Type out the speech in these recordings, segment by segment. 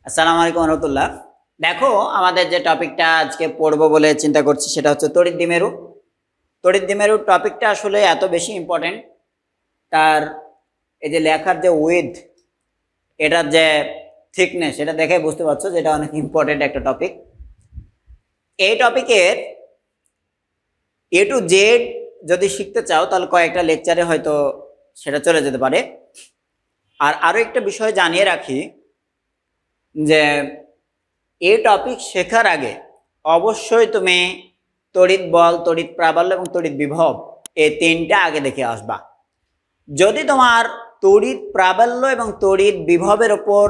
আসসালামু আলাইকুম রহমতুল্লাহ। দেখো, আমাদের যে টপিকটা আজকে পড়বো বলে চিন্তা করছি সেটা হচ্ছে তড়িৎ দ্বিমেরু। তড়িৎ দ্বিমেরু টপিকটা আসলে এত বেশি ইম্পর্টেন্ট, তার এই যে লেখার যে উইথ, এটার যে থিকনেস, এটা দেখে বুঝতে পারছো যে এটা অনেক ইম্পর্টেন্ট একটা টপিক। এই টপিকের এ টু জেড যদি শিখতে চাও তাহলে কয়েকটা লেকচারে হয়তো সেটা চলে যেতে পারে। আর আরও একটা বিষয় জানিয়ে রাখি যে এই টপিক শেখার আগে অবশ্যই তুমি তড়িৎ বল, তড়িৎ প্রাবল্য এবং তড়িৎ বিভব এই তিনটা আগে দেখে আসবা। যদি তোমার তড়িৎ প্রাবল্য এবং তড়িৎ বিভবের ওপর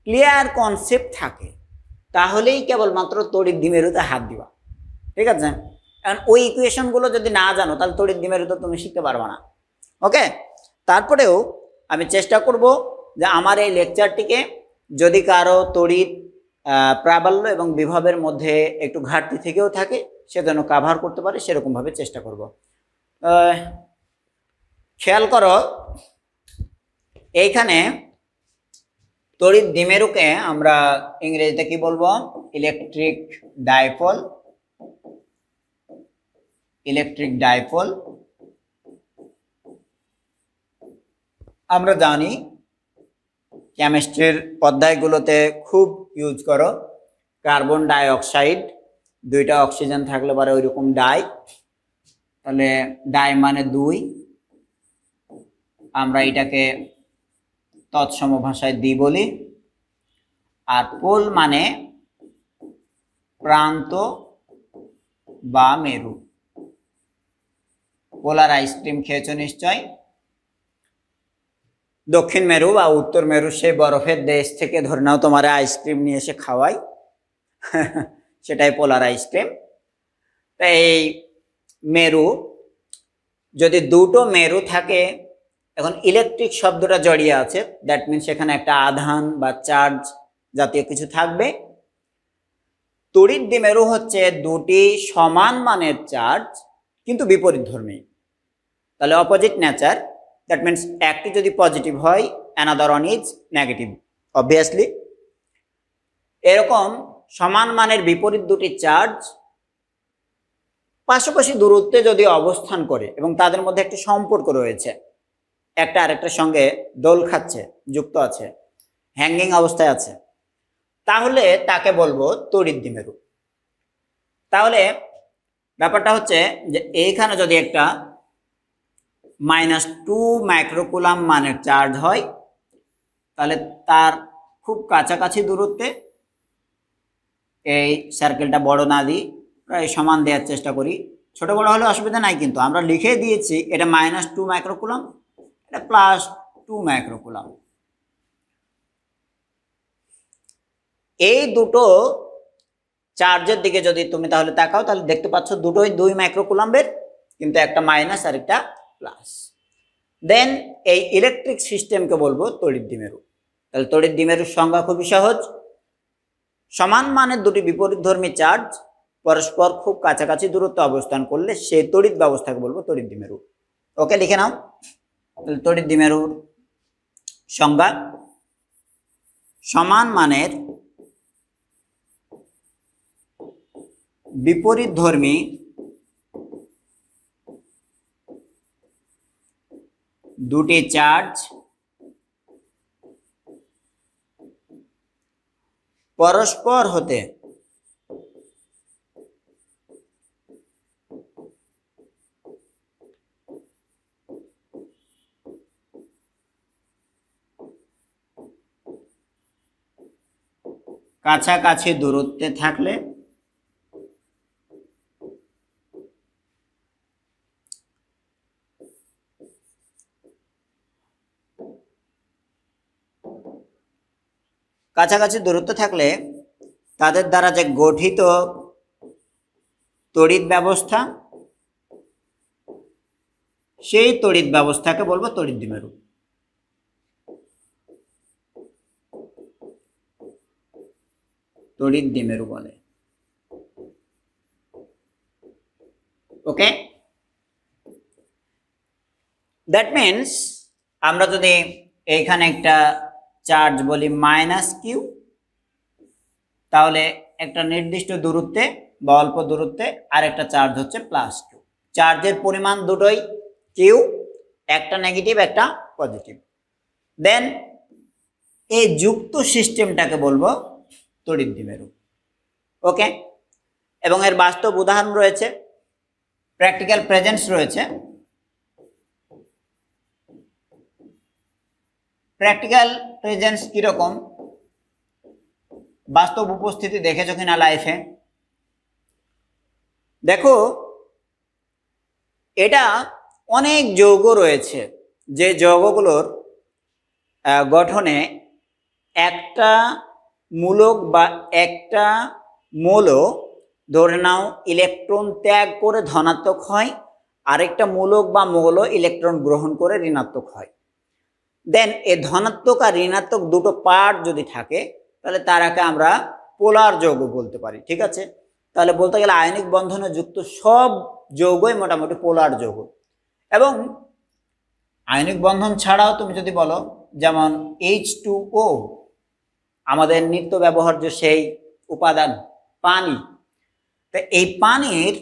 ক্লিয়ার কনসেপ্ট থাকে তাহলেই কেবলমাত্র তড়িৎ দ্বিমেরুতে হাত দিবা, ঠিক আছে? কারণ ওই ইকুয়েশনগুলো যদি না জানো তাহলে তড়িৎ দ্বিমেরুতে তুমি শিখতে পারবা না। ওকে, তারপরেও আমি চেষ্টা করব যে আমার এই লেকচারটিকে যদি কারো তড়িৎ প্রাবল্য এবং বিভবের মধ্যে একটু ঘাটতি থেকেও থাকে সে যেন কাভার করতে পারে, সেরকমভাবে চেষ্টা করব। খেয়াল করো, এইখানে তড়িৎ দ্বিমেরুকে আমরা ইংরেজিতে কি বলবো? Electric dipole. ইলেকট্রিক ডাইপোল আমরা জানি কেমিস্ট্রির অধ্যায়গুলোতে খুব ইউজ করো। কার্বন ডাই অক্সাইড, দুইটা অক্সিজেন থাকলে পরে ওইরকম ডাই, তাহলে ডাই মানে দুই, আমরা এটাকে তৎসম ভাষায় দ্বি বলি। আর পোল মানে প্রান্ত বা মেরু। পোলার আইসক্রিম খেয়েছো নিশ্চয়। দক্ষিণ মেরু বা উত্তর মেরু সেই বরফের দেশ থেকে ধরে নাও তোমার আইসক্রিম নিয়ে এসে খাওয়াই, সেটাই পোলার আইসক্রিম। তাই এই মেরু, যদি দুটো মেরু থাকে, এখন ইলেকট্রিক শব্দটা জড়িয়ে আছে, দ্যাট মিনস সেখানে একটা আধান বা চার্জ জাতীয় কিছু থাকবে। তড়িৎ দ্বিমেরু হচ্ছে দুটি সমান মানের চার্জ কিন্তু বিপরীতধর্মী, তাহলে অপোজিট নেচার। দ্যাট মিনস একটি যদি পজিটিভ হয় another one is negative, obviously. এরকম সমান মানের বিপরীত দুটি চার্জ পাশাপাশি দূরত্বে যদি অবস্থান করে এবং তাদের মধ্যে একটি সম্পর্ক রয়েছে, একটা আরেকটার সঙ্গে দোল খাচ্ছে, যুক্ত আছে, হ্যাঙ্গিং অবস্থায় আছে, তাহলে তাকে বলবো তড়িৎ দ্বিমেরু। তাহলে ব্যাপারটা হচ্ছে যে এইখানে যদি একটা -2 মাইক্রোকুলাম মানের চার্জ হয়, তাহলে তার খুব কাছাকাছি দূরত্বে, এই সার্কেলটা বড় না দিই, প্রায় সমান দেওয়ার চেষ্টা করি, ছোট বড় হলে অসুবিধা নাই, কিন্তু আমরা লিখে দিয়েছি এটা -2 মাইক্রোকুলাম, এটা +2 মাইক্রোকুলাম। এই দুটো চার্জের দিকে যদি তুমি তাহলে তাকাও তাহলে দেখতে পাচ্ছ দুটোই 2 মাইক্রোকুলামের, কিন্তু একটা মাইনাস আর একটা প্লাস। দেন এই ইলেকট্রিক সিস্টেমকে বলবো তড়িৎ দ্বিমেরু। তাহলে তড়িৎ দ্বিমেরুর সংজ্ঞা খুবই সহজ, সমান মানের দুটি বিপরীতধর্মী চার্জ পরস্পর খুব কাছাকাছি দূরত্বে অবস্থান করলে সেই তড়িৎ ব্যবস্থাকে বলবো তড়িৎ দ্বিমেরু। ওকে, লিখে নাও। তাহলে তড়িৎ দ্বিমেরুর সংজ্ঞা: সমান মানের বিপরীতধর্মী দুটি চার্জ পরস্পর হতে কাছাকাছি দূরত্বে থাকলে তাদের দ্বারা যে গঠিত তড়িৎ ব্যবস্থা, সেই তড়িৎ ব্যবস্থাকে বলবো তড়িৎ দ্বিমেরু। তড়িৎ দ্বিমেরু বলে। ওকে, দ্যাট মিনস আমরা যদি এইখানে একটা চার্জ বলি -q, তাহলে একটা নির্দিষ্ট দূরত্বে বা অল্প দূরত্বে আর একটা চার্জ হচ্ছে +q। চার্জের পরিমাণ দুটোই q, একটা নেগেটিভ একটা পজিটিভ। দেন এই যুক্ত সিস্টেমটাকে বলবো তড়িৎ দ্বিমেরু। ওকে, এবং এর বাস্তব উদাহরণ রয়েছে, প্র্যাকটিক্যাল প্রেজেন্স রয়েছে। প্র্যাকটিক্যাল প্রেজেন্স কিরকম, বাস্তব উপস্থিতি দেখেছো কিনা লাইফে? দেখো, এটা অনেক যৌগ রয়েছে, যে যৌগগুলোর গঠনে একটা মূলক বা একটা মৌল ধরে নাও ইলেকট্রন ত্যাগ করে ধনাত্মক হয়, আরেকটা মূলক বা মৌল ইলেকট্রন গ্রহণ করে ঋণাত্মক হয়। দেন এই ধনাত্মক আর ঋণাত্মক দুটো পার্ট যদি থাকে তাহলে তারাকে আমরা পোলার যৌগ বলতে পারি। ঠিক আছে, তাহলে বলতে গেলে আয়নিক বন্ধনে যুক্ত সব যৌগই মোটামুটি পোলার যৌগ। এবং আয়নিক বন্ধন ছাড়াও তুমি যদি বলো, যেমন H2O, আমাদের নিত্য ব্যবহার্য সেই উপাদান পানি, তো এই পানির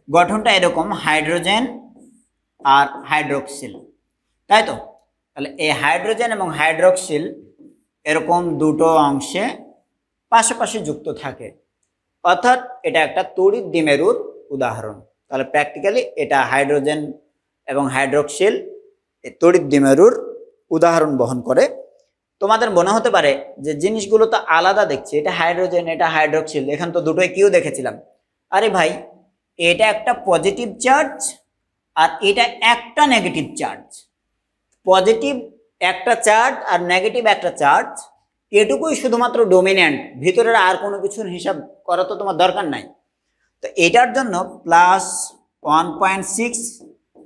গঠনটা এরকম, হাইড্রোজেন আর হাইড্রোক্সিল, তাই তো? তাহলে এই হাইড্রোজেন এবং হাইড্রোক্সিল এরকম দুটো অংশে পাশাপাশি যুক্ত থাকে, অর্থাৎ এটা একটা তড়িৎ দ্বিমেরুর উদাহরণ। তাহলে প্র্যাকটিক্যালি এটা হাইড্রোজেন এবং হাইড্রোক্সিল তড়িৎ দ্বিমেরুর উদাহরণ বহন করে। তোমাদের মনে হতে পারে যে জিনিসগুলো তো আলাদা দেখছি, এটা হাইড্রোজেন এটা হাইড্রোক্সিল, এখানে তো দুটোই কিউ দেখেছিলাম। আরে ভাই, এটা একটা পজিটিভ চার্জ আর এটা একটা নেগেটিভ চার্জ। পজিটিভ একটা চার্জ আর নেগেটিভ একটা চার্জ, এটুকুই শুধুমাত্র ডোমিন্যান্ট, ভিতরের আর কোনো কিছুর হিসাব করা তো তোমার দরকার নাই। তো এটার জন্য +1.6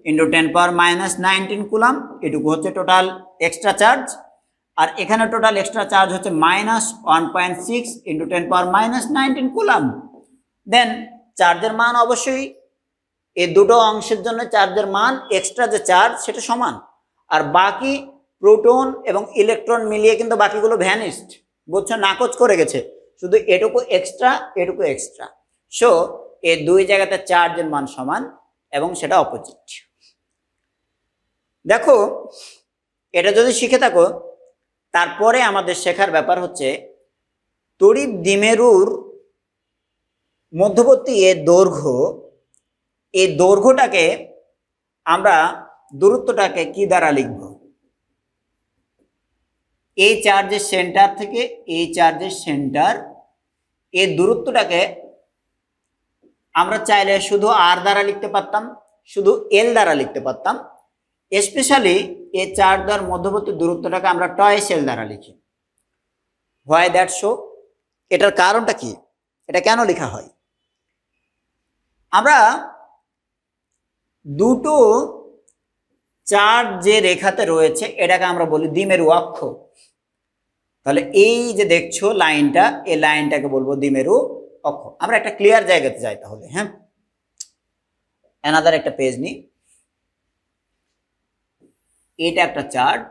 × 10⁻⁻19 কুলাম, এটুকু হচ্ছে টোটাল এক্সট্রা চার্জ। আর এখানে টোটাল এক্সট্রা চার্জ হচ্ছে -1.6 × 10⁻⁻19 কুলাম। দেন চার্জের মান অবশ্যই এই দুটো অংশের জন্য চার্জের মান এক্সট্রা যে চার্জ সেটা সমান, আর বাকি প্রোটন এবং ইলেকট্রন মিলিয়ে কিন্তু বাকিগুলো ভ্যানিস্ট, বুঝছো, নাকচ করে গেছে, শুধু এটুকু এক্সট্রা এটুকু এক্সট্রা। সো এই দুই জায়গাতে চার্জের মান সমান এবং সেটা অপোজিট। দেখো, এটা যদি শিখে থাকো, তারপরে আমাদের শেখার ব্যাপার হচ্ছে তড়িৎ দ্বিমেরুর মধ্যবর্তী এ দৈর্ঘ্য, এই দৈর্ঘ্যটাকে আমরা দূরত্বটাকে কি দ্বারা লিখব? এই চার্জের সেন্টার থেকে এই চার্জের সেন্টার, এই দূরত্বটাকে আমরা চাইলে শুধু আর দ্বারা লিখতে পারতাম, শুধু এল দ্বারা লিখতে পারতাম। স্পেশালি এই চার্জের মধ্যবর্তী দূরত্বটাকে আমরা টয়েস এল দ্বারা লিখি। Why that so? এটার কারণটা কি, এটা কেন লেখা হয়? আমরা দুটো চার্জ যে রেখাতে রয়েছে এটাকে আমরা বলি দ্বিমেরু অক্ষ। তাহলে এই যে দেখছো লাইনটা, এই লাইনটাকে বলবো দ্বিমেরু অক্ষ। আমরা একটা ক্লিয়ার জায়গাতে যাই তাহলে। হ্যাঁ, অ্যানাদার একটা পেজ নি। এটা একটা চার্জ,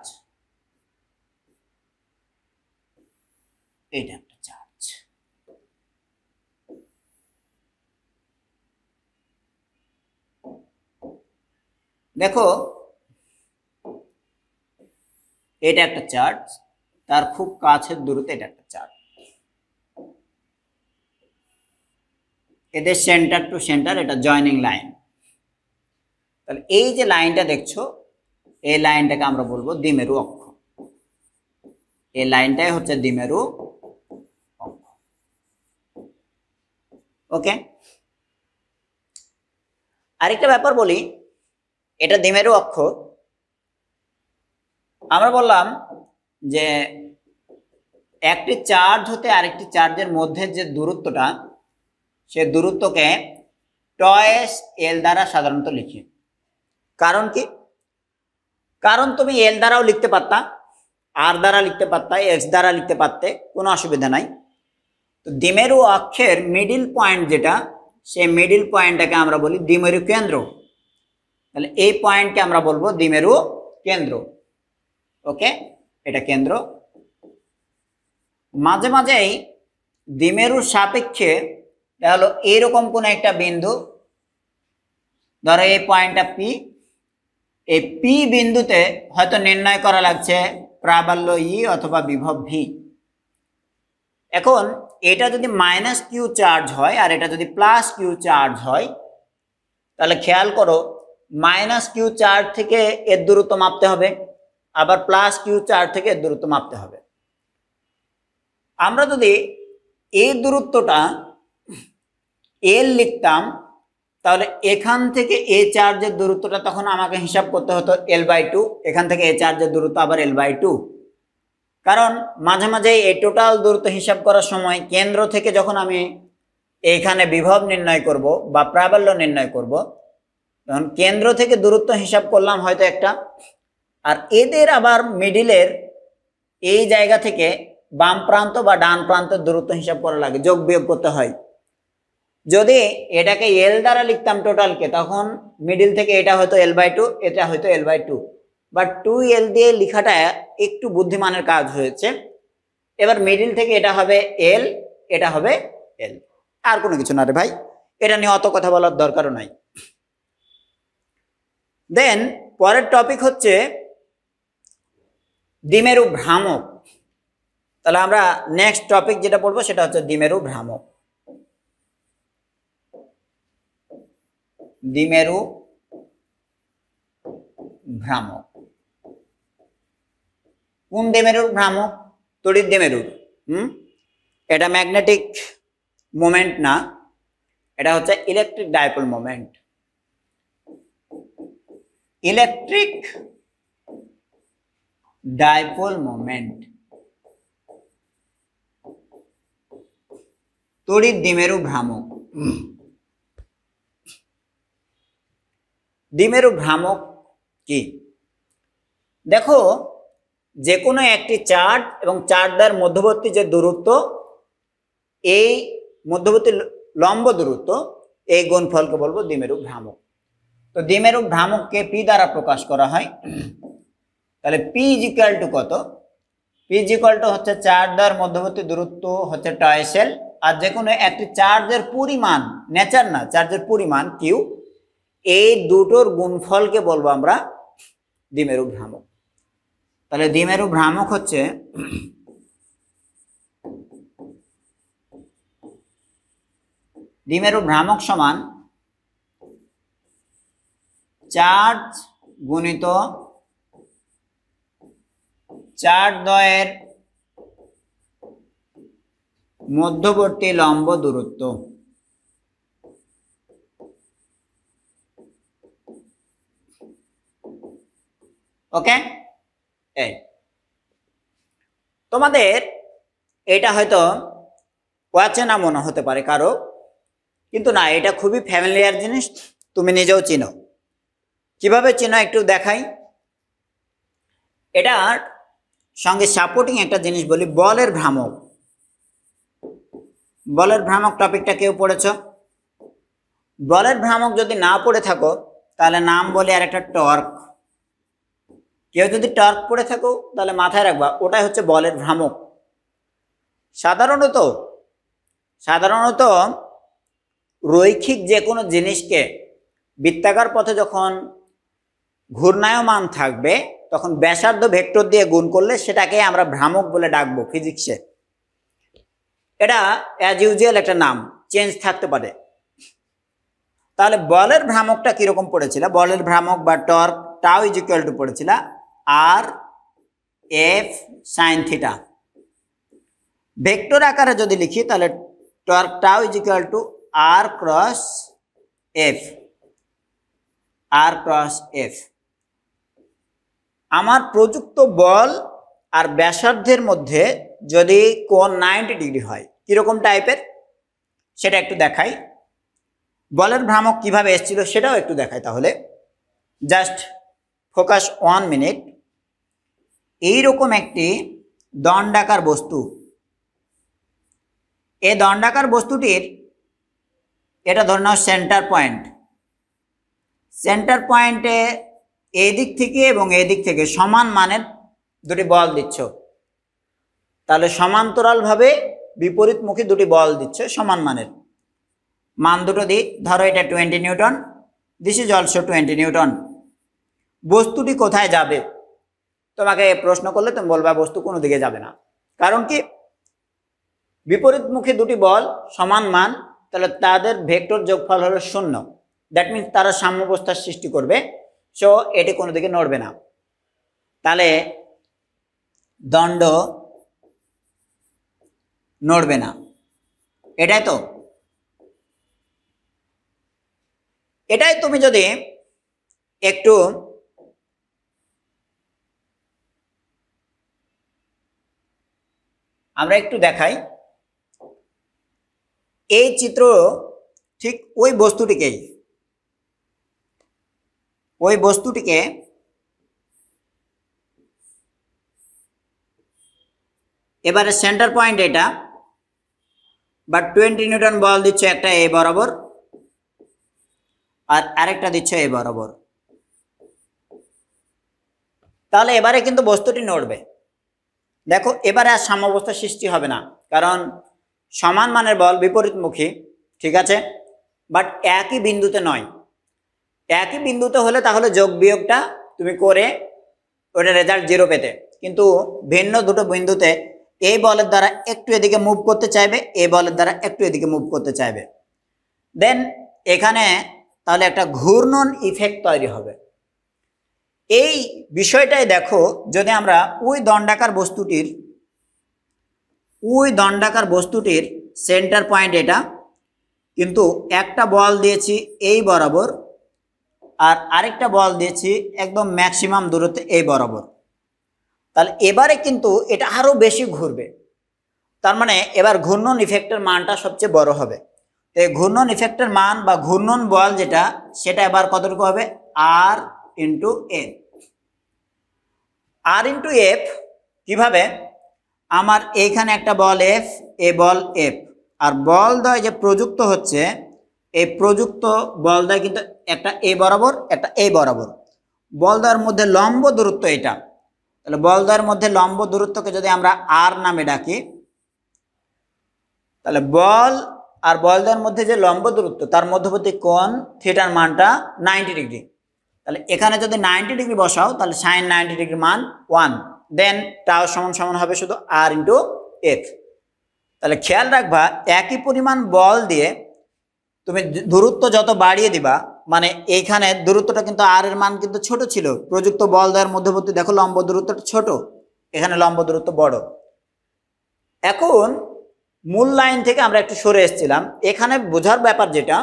এটা একটা চার্জ। দেখো, এটা একটা চার্জ, তার খুব কাছের দূরত্বে এটা একটা চার্জ, এদের সেন্টার টু সেন্টার এটা জয়নিং লাইন। তাহলে এই যে লাইনটা দেখছো, এই লাইনটাকে আমরা বলবো দ্বিমেরু অক্ষ। এই লাইনটাই হচ্ছে দ্বিমেরু অক্ষ। ওকে, আরেকটা ব্যাপার বলি, এটা দ্বিমেরু অক্ষ। আমরা বললাম যে একটি চার্জ হতে আরেকটি চার্জের মধ্যে যে দূরত্বটা, সে দূরত্বকে টয়েস এল দ্বারা সাধারণত লিখি। কারণ কি? কারণ তুমি এল দ্বারাও লিখতে পারতা, আর দ্বারা লিখতে পারতা, এক্স দ্বারা লিখতে পারতে, কোনো অসুবিধা নাই। তো দ্বিমেরু অক্ষের মিডিল পয়েন্ট যেটা, সেই মিডিল পয়েন্টটাকে আমরা বলি দ্বিমেরু কেন্দ্র। তাহলে এই পয়েন্টকে আমরা বলবো দ্বিমেরু কেন্দ্র। ওকে, এটা কেন্দ্র। মাঝে মাঝেই দ্বিমেরুর সাপেক্ষে হলো এইরকম কোন একটা বিন্দু, ধরো এই পয়েন্টটা পি, এই পি বিন্দুতে হয়তো নির্ণয় করা লাগছে প্রাবল্য ই অথবা বিভব ভি। এখন এটা যদি মাইনাস কিউ চার্জ হয় আর এটা যদি প্লাস কিউ চার্জ হয়, তাহলে খেয়াল করো মাইনাস কিউ চার্জ থেকে এর দূরত্ব মাপতে হবে, আবার প্লাস কিউ চার্জ থেকে এর দূরত্ব মাপতে হবে। আমরা যদি এই দূরত্বটা এল লিখতাম, তাহলে এখান থেকে এ চার্জের দূরত্বটা তখন আমাকে হিসাব করতে হতো L/2, এখান থেকে এ চার্জের দূরত্ব আবার L/2। কারণ মাঝে মাঝে এই টোটাল দূরত্ব হিসাব করার সময় কেন্দ্র থেকে যখন আমি এইখানে বিভব নির্ণয় করব বা প্রাবল্য নির্ণয় করব, তখন কেন্দ্র থেকে দূরত্ব হিসাব করলাম হয়তো একটা, আর এদের আবার মিডিলের এই জায়গা থেকে বাম প্রান্ত বা ডান প্রান্তের দূরত্ব হিসাব করা লাগে, যোগ বিয়োগ করতে হয়। যদি এটাকে এল দ্বারা লিখতাম টোটালকে, তখন মিডিল থেকে এটা হয়তো L/2, এটা হয়তো L/2, বাট 2L দিয়ে লেখাটা একটু বুদ্ধিমানের কাজ হয়েছে। এবার মিডিল থেকে এটা হবে L, এটা হবে L, আর কোনো কিছু না রে ভাই, এটা নিয়ে অত কথা বলার দরকারও নাই। দেন পরের টপিক হচ্ছে দ্বিমেরু ভ্রামক। তাহলে আমরা নেক্সট টপিক যেটা পড়বো সেটা হচ্ছে দ্বিমেরু ভ্রামক। দ্বিমেরু ভ্রামক কোন দ্বিমেরুর ভ্রামক? তড়িৎ দ্বিমেরুর। এটা ম্যাগনেটিক মোমেন্ট না, এটা হচ্ছে electric dipole moment. Electric dipole moment তড়িৎ দ্বিমেরু ভ্রামক। দ্বিমেরু ভ্রামক কি? দেখো, যে কোনো একটি চার্জ এবং চার্জের মধ্যবর্তী যে দূরত্ব, এই মধ্যবর্তী লম্ব দূরত্ব, এই গুণফলকে বলবো দ্বিমেরু ভ্রামক। তো দ্বিমেরু ভ্রামককে পি দ্বারা প্রকাশ করা হয়। তাহলে পি ইজ ইকুয়াল টু কত? পি ইজ ইকুয়াল টু হচ্ছে চার্জের মধ্যবর্তী দূরত্ব হচ্ছে টয়েসেল, আর যে কোনো একটি চার্জের পরিমাণ, নেচার না, চার্জের পরিমাণ কিউ, এই দুটোর গুণফলকে বলবো আমরা দ্বিমেরু ভ্রামক। তাহলে দ্বিমেরু ভ্রামক হচ্ছে দ্বিমেরু ভ্রামক সমান চার্জ গুণিত চার্জ দ্বয়ের মধ্যবর্তী লম্ব দূরত্ব। ওকে, এই তোমাদের এটা হয়তো অচেনা মনে হতে পারে কারো, কিন্তু না, এটা খুবই ফ্যামিলিয়ার জিনিস, তুমি নিজেও চিনো। কিভাবে চিনো একটু দেখাই। এটার সঙ্গে সাপোর্টিং একটা জিনিস বলি, বলের ভ্রামক। বলের ভ্রামক টপিকটা কেউ পড়েছ? বলের ভ্রামক যদি না পড়ে থাকো, তাহলে নাম বলি আর একটা টর্ক। কেউ যদি টর্ক পড়ে থাকো, তাহলে মাথায় রাখবা ওটাই হচ্ছে বলের ভ্রামক। সাধারণত রৈখিক যে কোনো জিনিসকে বৃত্তাকার পথে যখন ঘূর্ণায়মান থাকবে, তখন ব্যাসার্ধ ভেক্টর দিয়ে গুণ করলে সেটাকে আমরা ভ্রামক বলে ডাকবো ফিজিক্সে। এটা অ্যাজ ইউজুয়াল একটা নাম, চেঞ্জ থাকতে পারে। তাহলে বলের ভ্রামকটা কিরকম পড়েছিল? বলের ভ্রামক বা torque tau is equal to পড়েছিল R F sine theta. Vector আকারে যদি লিখি, তাহলে torque tau is equal to R cross F. R cross F. আমার প্রযুক্ত বল আর ব্যাসার্ধের মধ্যে যদি কোণ 90 ডিগ্রি হয়, কিরকম টাইপের সেটা একটু দেখাই। বলের ভ্রামক কিভাবে এসেছিল সেটাও একটু দেখাই। তাহলে জাস্ট ফোকাস 1 মিনিট। এইরকম একটি দণ্ডাকার বস্তু, এই দণ্ডাকার বস্তুটির এটা ধরে নাও সেন্টার পয়েন্ট। সেন্টার পয়েন্টে এই দিক থেকে এবং এই দিক থেকে সমান মানের দুটি বল দিচ্ছ। তাহলে সমান্তরালভাবে বিপরীতমুখী দুটি বল দিচ্ছে সমান মানের, মান দুটো দিই, ধরো এটা 20 Newton, this is also 20 Newton. বস্তুটি কোথায় যাবে? তোমাকে প্রশ্ন করলে তুমি বলবা বস্তু কোনো দিকে যাবে না। কারণ কি? বিপরীতমুখী দুটি বল সমান মান, তাহলে তাদের ভেক্টর যোগফল হলো 0। দ্যাট মিনস তারা সাম্যাবস্থার সৃষ্টি করবে, সো এটি কোনো দিকে নড়বে না। তাহলে দণ্ড নড়বে না, এটাই তো। এটাই তুমি যদি একটু আমরা একটু দেখাই, এই চিত্র ঠিক ওই বস্তুটিকে এবারে সেন্টার পয়েন্ট এটা, বাট 20 নিউটন বল দিচ্ছে একটা এই বরাবর আর আরেকটা দিচ্ছে এই বরাবর। তাহলে এবারে কিন্তু বস্তুটি নড়বে। দেখো এবারে আর সাম্যাবস্থা সৃষ্টি হবে না, কারণ সমান মানের বল বিপরীতমুখী, ঠিক আছে, বাট একই বিন্দুতে নয়। একই বিন্দুতে হলে তাহলে যোগ বিয়োগটা তুমি করে ওটা রেজাল্ট 0 পেতে, কিন্তু ভিন্ন দুটো বিন্দুতে এই বলের দ্বারা একটু এদিকে মুভ করতে চাইবে, এই বলের দ্বারা একটু এদিকে মুভ করতে চাইবে, দেন এখানে তাহলে একটা ঘূর্ণন ইফেক্ট তৈরি হবে। এই বিষয়টাই দেখো, যদি আমরা ওই দণ্ডাকার বস্তুটির সেন্টার পয়েন্ট এটা, কিন্তু একটা বল দিয়েছি এই বরাবর আর আরেকটা বল দিয়েছি একদম ম্যাক্সিমাম দূরত্বে এই বরাবর, তাহলে এবারে কিন্তু এটা আরো বেশি ঘুরবে। তার মানে এবার ঘূর্ণন ইফেক্টের মানটা সবচেয়ে বড় হবে। এই ঘূর্ণন ইফেক্টের মান বা ঘূর্ণন বল যেটা, সেটা এবার কতটুকু হবে? আর ইন্টু এফ। আর ইন্টু এফ কিভাবে? আমার এইখানে একটা বল এফ, এ বল এফ, আর বল দ্বয় যে প্রযুক্ত হচ্ছে, এই প্রযুক্ত বল দ্বয় কিন্তু একটা এ বরাবর একটা এই বরাবর, বল দ্বয়ের মধ্যে লম্ব দূরত্ব এটা। তাহলে বল দ্বয়ের মধ্যে লম্ব দূরত্বকে যদি আমরা আর নামে ডাকি, তাহলে বল আর বল দ্বয়ের মধ্যে যে লম্ব দূরত্ব তার মধ্যবর্তী কোণ থিটার মানটা 90 ডিগ্রি। তাহলে এখানে যদি 90 ডিগ্রি বসাও, তাহলে সাইন 90 ডিগ্রি মান 1, দেন টাও সমান সমান হবে শুধু আর ইন্টু এফ। তাহলে খেয়াল রাখবা, একই পরিমাণ বল দিয়ে তুমি দূরত্ব যত বাড়িয়ে দিবা, মানে এইখানে দূরত্বটা কিন্তু আর এর মান কিন্তু ছোট ছিল, প্রযুক্ত বল দ্বয়ের মধ্যবর্তী দেখো লম্ব দূরত্বটা ছোট, এখানে লম্ব দূরত্ব বড়। এখন মূল লাইন থেকে আমরা একটু সরে এসেছিলাম, এখানে বোঝার ব্যাপার যেটা,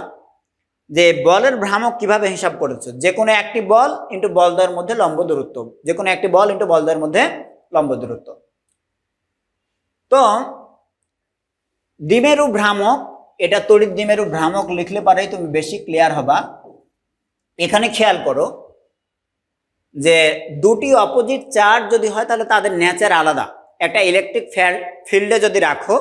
যে বলের ভ্রামক কিভাবে হিসাব করেছে, যে কোনো একটি বল ইন্টু বল দ্বয়ের মধ্যে লম্ব দূরত্ব, যে কোনো একটি বল ইন্টু বল দ্বয়ের মধ্যে লম্ব দূরত্ব। তো দ্বিমেরু ভ্রামক, এটা তড়িৎ দ্বিমেরু ভ্রামক লিখলে পারেই তুমি বেশি ক্লিয়ার হবা। এখানে খেয়াল করো যে দুটি অপোজিট চার্জ যদি হয় তাহলে তাদের নেচার আলাদা। একটা ইলেকট্রিক ফিল্ডে যদি রাখো,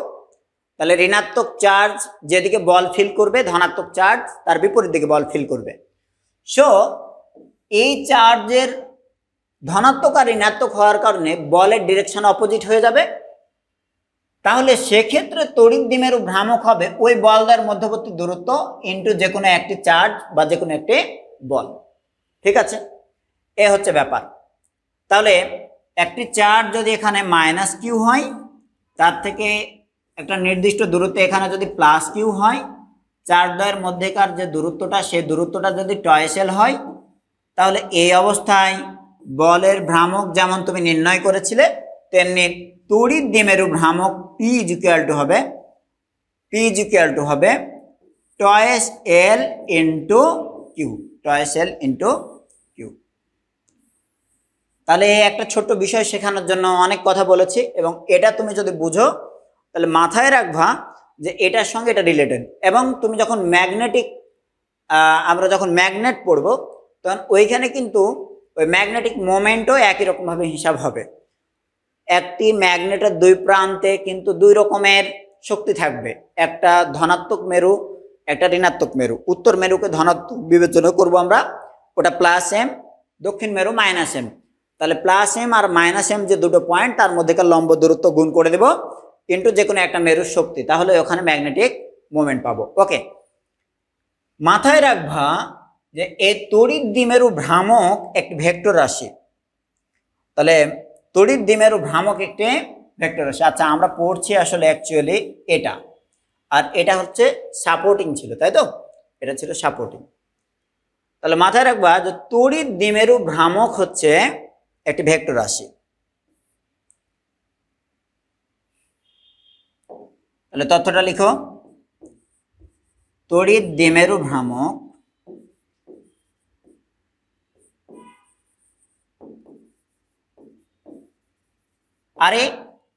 তাহলে ঋণাত্মক চার্জ যেদিকে বল ফিল করবে, ধনাত্মক চার্জ তার বিপরীত দিকে বল ফিল করবে। সো এই চার্জের ধনাত্মক আর ঋণাত্মক হওয়ার কারণে বলের ডিরেকশন অপোজিট হয়ে যাবে। তাহলে সেক্ষেত্রে তড়িৎ দ্বিমেরু ভ্রামক হবে ওই বল দ্বয়ের মধ্যবর্তী দূরত্ব ইন্টু যে কোনো একটি চার্জ বা যে কোনো একটি বল। ঠিক আছে, এ হচ্ছে ব্যাপার। তাহলে একটি চার্জ যদি এখানে মাইনাস কিউ হয়, তার থেকে একটা নির্দিষ্ট দূরত্বে এখানে যদি প্লাস কিউ হয়, চার্জ দ্বয়ের মধ্যেকার যে দূরত্বটা, সেই দূরত্বটা যদি টয়েসেল হয়, তাহলে এই অবস্থায় বলের ভ্রামক যেমন তুমি নির্ণয় করেছিলে, তেমনি তড়িৎ দ্বিমেরু ভ্রামক পি ইজ ইকুয়াল টু হবে toys L into Q, toys L into Q. তাহলে একটা ছোট্ট বিষয় শেখানোর জন্য অনেক কথা বলেছি, এবং এটা তুমি যদি বুঝো তাহলে মাথায় রাখবা যে এটার সঙ্গে এটা রিলেটেড। এবং তুমি যখন আমরা যখন ম্যাগনেট পড়বো, তখন ওইখানে কিন্তু ওই ম্যাগনেটিক মোমেন্টও একই রকমভাবে হিসাব হবে। একটি ম্যাগনেটের দুই প্রান্তে কিন্তু দুই রকমের শক্তি থাকবে, একটা ধনাত্মক মেরু, একটা ঋণাত্মক মেরু। উত্তর মেরুকে ধনাত্মক বিবেচনা করব আমরা, ওটা প্লাস এম, দক্ষিণ মেরু মাইনাস এম। তাহলে plus M R minus M যে দুটো পয়েন্ট তার মধ্যেকার লম্ব দূরত্ব গুণ করে দেব ইন্টু যে কোনো একটা মেরুর শক্তি, তাহলে ওখানে ম্যাগনেটিক মোমেন্ট পাবো। ওকে, মাথায় রাখবা যে এই তড়িৎ দ্বিমেরু ভ্রামক একটি ভেক্টর রাশি। তাহলে তড়িৎ দ্বিমেরু ভ্রামক একটি ভেক্টর রাশি। আচ্ছা, আমরা পড়ছি আসলে অ্যাকচুয়ালি এটা, আর এটা হচ্ছে সাপোর্টিং ছিল, তাই তো? এটা ছিল সাপোর্টিং। তাহলে মাথায় রাখবা যে তড়িৎ দ্বিমেরু ভ্রামক হচ্ছে একটি ভেক্টর রাশি। তাহলে তথ্যটা লিখো, তড়িৎ দ্বিমেরু ভ্রামক আরে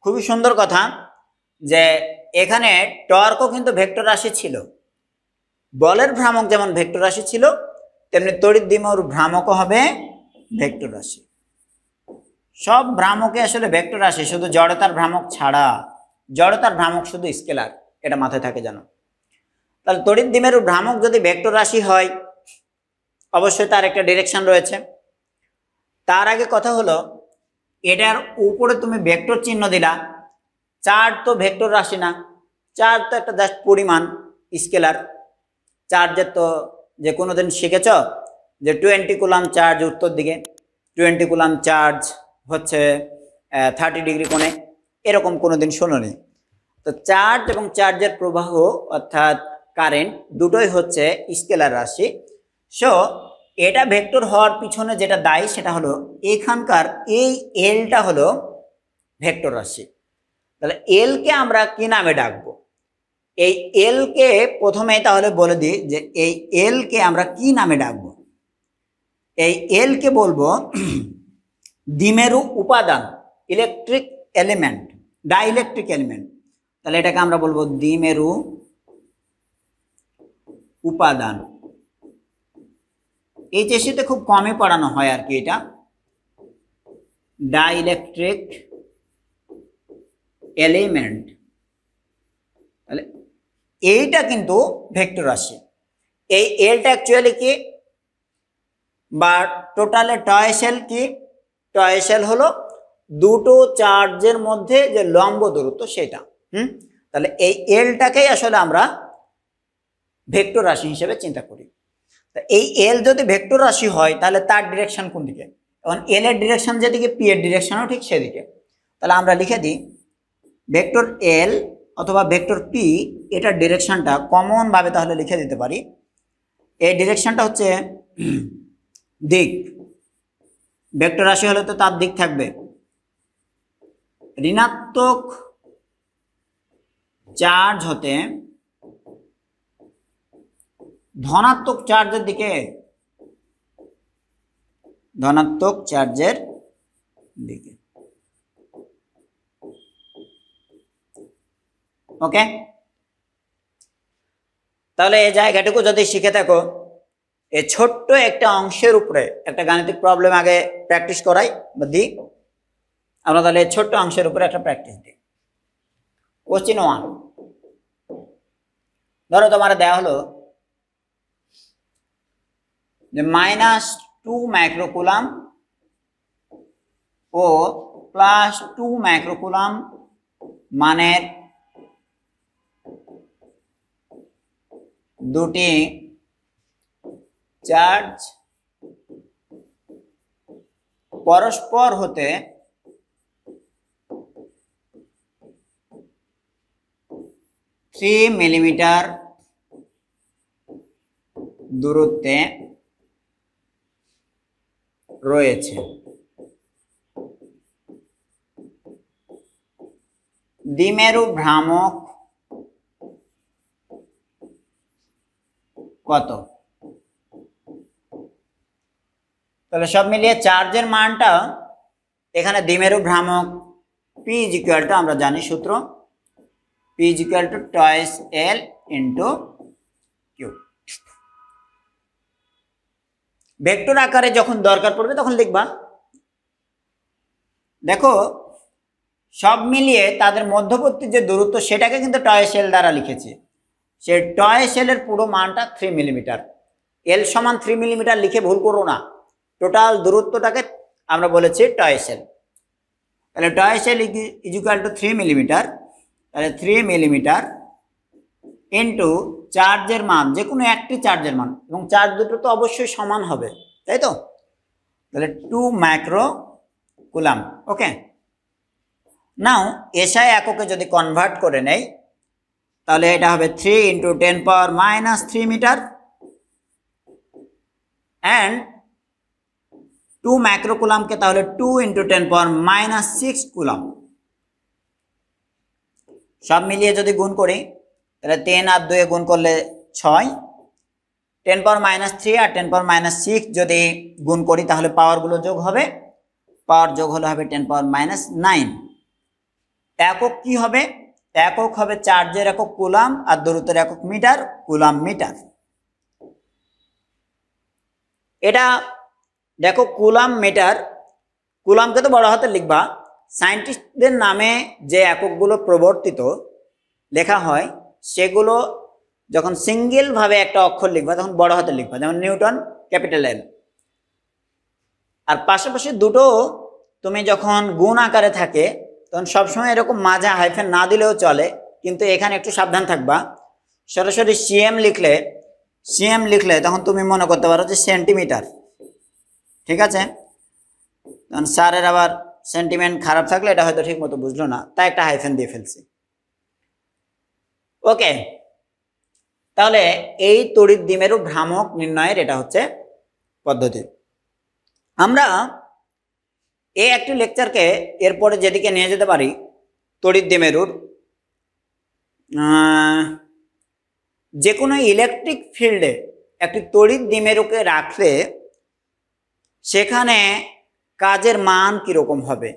খুবই সুন্দর কথা যে এখানে টর্কও কিন্তু ভেক্টর রাশি ছিল। বলের ভ্রামক যেমন ভেক্টর রাশি ছিল, তেমনি তড়িৎ দ্বিমেরু ভ্রামকও হবে ভেক্টর রাশি। সব ভ্রামকে আসলে ভেক্টর রাশি, শুধু জড়তার ভ্রামক ছাড়া। জড়তার ভ্রামক শুধু স্কেলার, এটা মাথায় থাকে জানো। তাহলে তড়িৎ দ্বিমেরু ভ্রামক যদি ভেক্টর রাশি হয়, অবশ্যই তার একটা ডিরেকশন রয়েছে। তার আগে কথা হলো, এটার উপরে তুমি ভেক্টর চিহ্ন দিলা, চার্জ তো ভেক্টর রাশি না, চার্জ তো একটা জাস্ট পরিমাণ, স্কেলার। চার্জের তো যে কোনো দিন শিখেছ যে 20 কুলাম চার্জ উত্তর দিকে, 20 কুলাম চার্জ হচ্ছে 30 ডিগ্রি কোণে, এরকম কোনো দিন শোনোনি। তো চার্জ এবং চার্জের প্রবাহ অর্থাৎ কারেন্ট দুটোই হচ্ছে স্কেলার রাশি। সো এটা ভেক্টর হওয়ার পিছনে যেটা দায়ী সেটা হলো এখানকার এই এলটা হলো ভেক্টর রাশি। তাহলে এলকে আমরা কি নামে ডাকবো? এই এলকে প্রথমে তাহলে বলে দিই যে এই এলকে আমরা কি নামে ডাকবো। এই এলকে বলবো দ্বিমেরু উপাদান, ইলেকট্রিক এলিমেন্ট, ডাইইলেকট্রিক এলিমেন্ট। তাহলে এটাকে আমরা বলবো দ্বিমেরু উপাদান। এইচএসসিতে খুব কমই পড়ানো হয় আর কি এটা, ডাইইলেকট্রিক এলিমেন্ট। তাহলে এইটা কিন্তু ভেক্টর রাশি। এই এলটা অ্যাকচুয়ালি কি, বা টোটালে টয়েসেল কি? টয়েসেল হলো দুটো চার্জের মধ্যে যে লম্ব দূরত্ব সেটা। তাহলে এই এলটাকেই আসলে আমরা ভেক্টর রাশি হিসেবে চিন্তা করি। এই এল যদি ভেক্টর রাশি হয় তাহলে তার ডিরেকশন কোন দিকে? এখন এল এর ডিরেকশন যেদিকে, পি এর ডিরেকশনও ঠিক সেদিকে। তাহলে আমরা লিখে দিই ভেক্টর এল অথবা ভেক্টর পি, এটার ডিরেকশনটা কমন ভাবে তাহলে লিখে দিতে পারি। এই ডিরেকশনটা হচ্ছে দিক। ভেক্টর রাশি হলে তো তার দিক থাকবে ঋণাত্মক চার্জ হতে ধনাত্মক চার্জের দিকে, ধনাত্মক চার্জের দিকে। ওকে, তাহলে এই জায়গাটুকু যদি শিখে থাকো, এই ছোট্ট একটা অংশের উপরে একটা গাণিতিক প্রবলেম আগে প্র্যাকটিস করাই বা দিই আমরা। তাহলে ছোট্ট অংশের উপরে একটা প্র্যাকটিস দিই। কোশ্চিন 1, ধরো তোমার দেওয়া হলো যে -2 মাইক্রোকুলাম ও +2 মাইক্রোকুলাম মানের দুটি চার্জ পরস্পর হতে 3 মিলিমিটার দূরত্বে রয়েছে। দ্বিমেরু ভ্রামক কত? তাহলে সব মিলিয়ে চার্জের মানটা এখানে দ্বিমেরু ভ্রামক পি ইজ ইকুয়াল টু, আমরা জানি সূত্র, পি ইজ ইকুয়াল টু টয়েস এল ইন্টু কিউ। ভেক্টর আকারে যখন দরকার পড়বে তখন লিখবা। দেখো সব মিলিয়ে তাদের মধ্যবর্তী যে দূরত্ব সেটাকে কিন্তু টয়েস এল দ্বারা লিখেছি। সে টয়েস এল এর পুরো মানটা 3 মিলিমিটার। এল সমান 3 মিলিমিটার লিখে ভুল করো না, টোটাল দূরত্বটাকে আমরা বলেছি টয় সেল। তাহলে টয় সেল ইজ ইকুয়াল টু 3 মিলিমিটার। তাহলে 3 মিলিমিটার ইন্টু চার্জের মান, যে কোনো একটি চার্জের মান, এবং চার্জ দুটো তো অবশ্যই সমান হবে, তাই তো? তাহলে 2 মাইক্রো কুলাম। ওকে, নাও এসআই এককে যদি কনভার্ট করে নেই তাহলে এটা হবে 3 ইন্টু 10⁻³ মিটার অ্যান্ড 2 মাইক্রো কুলামকে তাহলে 2 ইন্টু 10⁻⁶ কুলাম। সব মিলিয়ে যদি গুণ করি তাহলে 10 আর 2 গুণ করলে 6, 10⁻³ আর 10⁻⁶ যদি গুণ করি তাহলে পাওয়ারগুলো যোগ হবে, পাওয়ার যোগ হলে হবে 10⁻৯। একক কি হবে? একক হবে চার্জের একক কুলাম আর দূরত্বের একক মিটার, কুলাম মিটার। এটা দেখো কুলাম মিটার, কুলামকে তো বড় হাতে লিখবা। সায়েন্টিস্টদের নামে যে এককগুলো প্রবর্তিত লেখা হয় সেগুলো যখন সিঙ্গেল ভাবে একটা অক্ষর লিখবা তখন বড় হাতে লিখবা, যেমন নিউটন ক্যাপিটাল এন। আর পাশাপাশি দুটো তুমি যখন গুণ আকারে থাকে তখন সবসময় এরকম মাঝে হাইফেন না দিলেও চলে, কিন্তু এখানে একটু সাবধান থাকবা। সরাসরি সিএম লিখলে তখন তুমি মনে করতে পারো যে সেন্টিমিটার, ঠিক আছে? তখন স্যারের আবার সেন্টিমেন্ট খারাপ থাকলে এটা হয়তো ঠিক মতো বুঝলো না, তাই একটা হাইফেন দিয়ে ফেলছি। ওকে, তাহলে এই তড়িৎ দ্বিমেরু ভ্রামক নির্ণয়ের এটা হচ্ছে পদ্ধতি। আমরা এই একটি লেকচারকে এরপরে যেদিকে নিয়ে যেতে পারি, তড়িৎ দ্বিমেরুর যে কোনো ইলেকট্রিক ফিল্ডে একটি তড়িৎ দ্বিমেরুকে রাখলে সেখানে কাজের মান কীরকম হবে,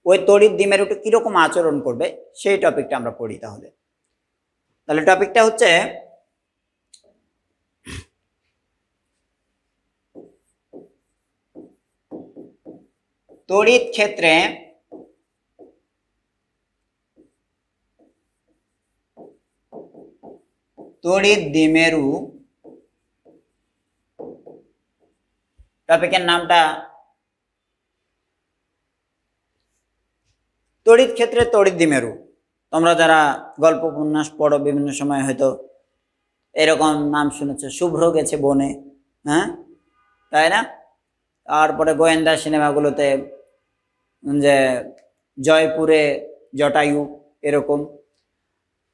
ওই তড়িৎ দ্বিমেরুটা কীরকম আচরণ করবে, সেই টপিকটা আমরা পড়ি। তাহলে টপিকটা হচ্ছে তড়িৎ ক্ষেত্রে তড়িৎ দ্বিমেরু। টপিকের নামটা তড়িৎ ক্ষেত্রে তড়িৎ দ্বিমেরু। তোমরা যারা গল্প উপন্যাস পড়ো বিভিন্ন সময় হয়তো এরকম নাম শুনেছো, শুভ্র গেছে বনে, হ্যাঁ তাই না? তারপরে গোয়েন্দা সিনেমাগুলোতে যে জয়পুরে জটায়ু, এরকম।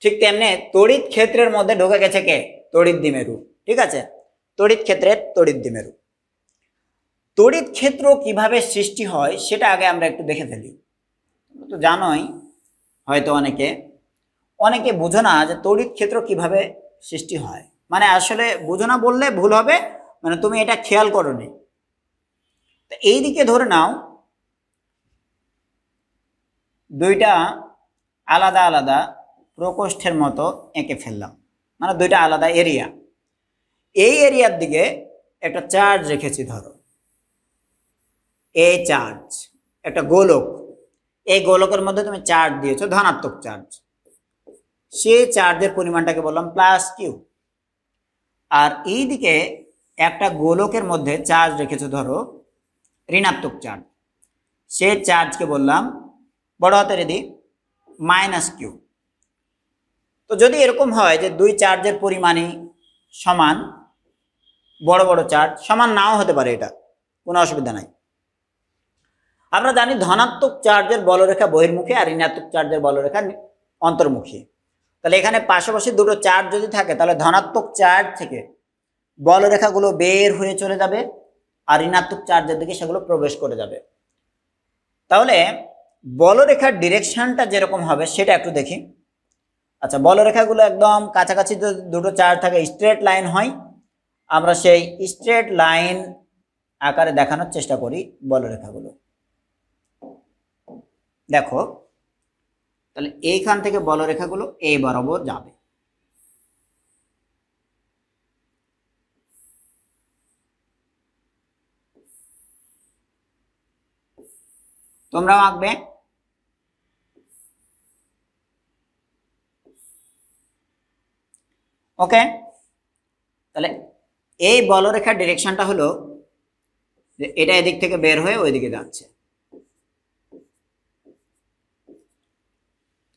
ঠিক তেমনি তড়িৎ ক্ষেত্রের মধ্যে ঢুকে গেছে কে? তড়িৎ দ্বিমেরু। ঠিক আছে, তড়িৎ ক্ষেত্রের তড়িৎ দ্বিমেরু। তড়িৎ ক্ষেত্র কিভাবে সৃষ্টি হয় সেটা আগে আমরা একটু দেখে ফেলি। তো জানোই হয়তো অনেকে বুঝো না যে তড়িৎ ক্ষেত্র কিভাবে সৃষ্টি হয়। মানে আসলে বুঝো না বললে ভুল হবে, মানে তুমি এটা খেয়াল করোনি। তো এই দিকে ধরে নাও দুইটা আলাদা আলাদা প্রকোষ্ঠের মতো এঁকে ফেললাম, মানে দুইটা আলাদা এরিয়া। এই এরিয়ার দিকে একটা চার্জ রেখেছি, ধরো এই চার্জ, একটা গোলক। এই গোলকের মধ্যে তুমি চার্জ দিয়েছো, ধনাত্মক চার্জ। সেই চার্জের পরিমাণটাকে বললাম প্লাস কিউ। আর এই দিকে একটা গোলকের মধ্যে চার্জ রেখেছো ধরো ঋণাত্মক চার্জ, সেই চার্জকে বললাম বড় হাতের দি মাইনাস কিউ। তো যদি এরকম হয় যে দুই চার্জের পরিমাণই সমান, বড় বড় চার্জ সমান নাও হতে পারে, এটা কোনো অসুবিধা নাই। আমরা জানি ধনাত্মক চার্জের বলরেখা বহির্মুখী আর ঋণাত্মক চার্জের বলরেখা অন্তর্মুখী। তাহলে এখানে পাশাপাশি দুটো চার্জ যদি থাকে তাহলে ধনাত্মক চার্জ থেকে বলরেখাগুলো বের হয়ে চলে যাবে আর ঋণাত্মক চার্জের দিকে সেগুলো প্রবেশ করে যাবে। তাহলে বলরেখার ডিরেকশনটা যেরকম হবে সেটা একটু দেখি। আচ্ছা, বলরেখাগুলো একদম কাছাকাছি দুটো চার্জ থাকে, স্ট্রেট লাইন হয়। আমরা সেই স্ট্রেট লাইন আকারে দেখানোর চেষ্টা করি বলরেখাগুলো। দেখো, তাহলে এইখান থেকে বলরেখাগুলো এই বরাবর যাবে। তোমরাও আঁকবে। ওকে, তাহলে এই বলরেখার ডিরেকশনটা হলো যে এটা এদিক থেকে বের হয়ে ওইদিকে যাচ্ছে।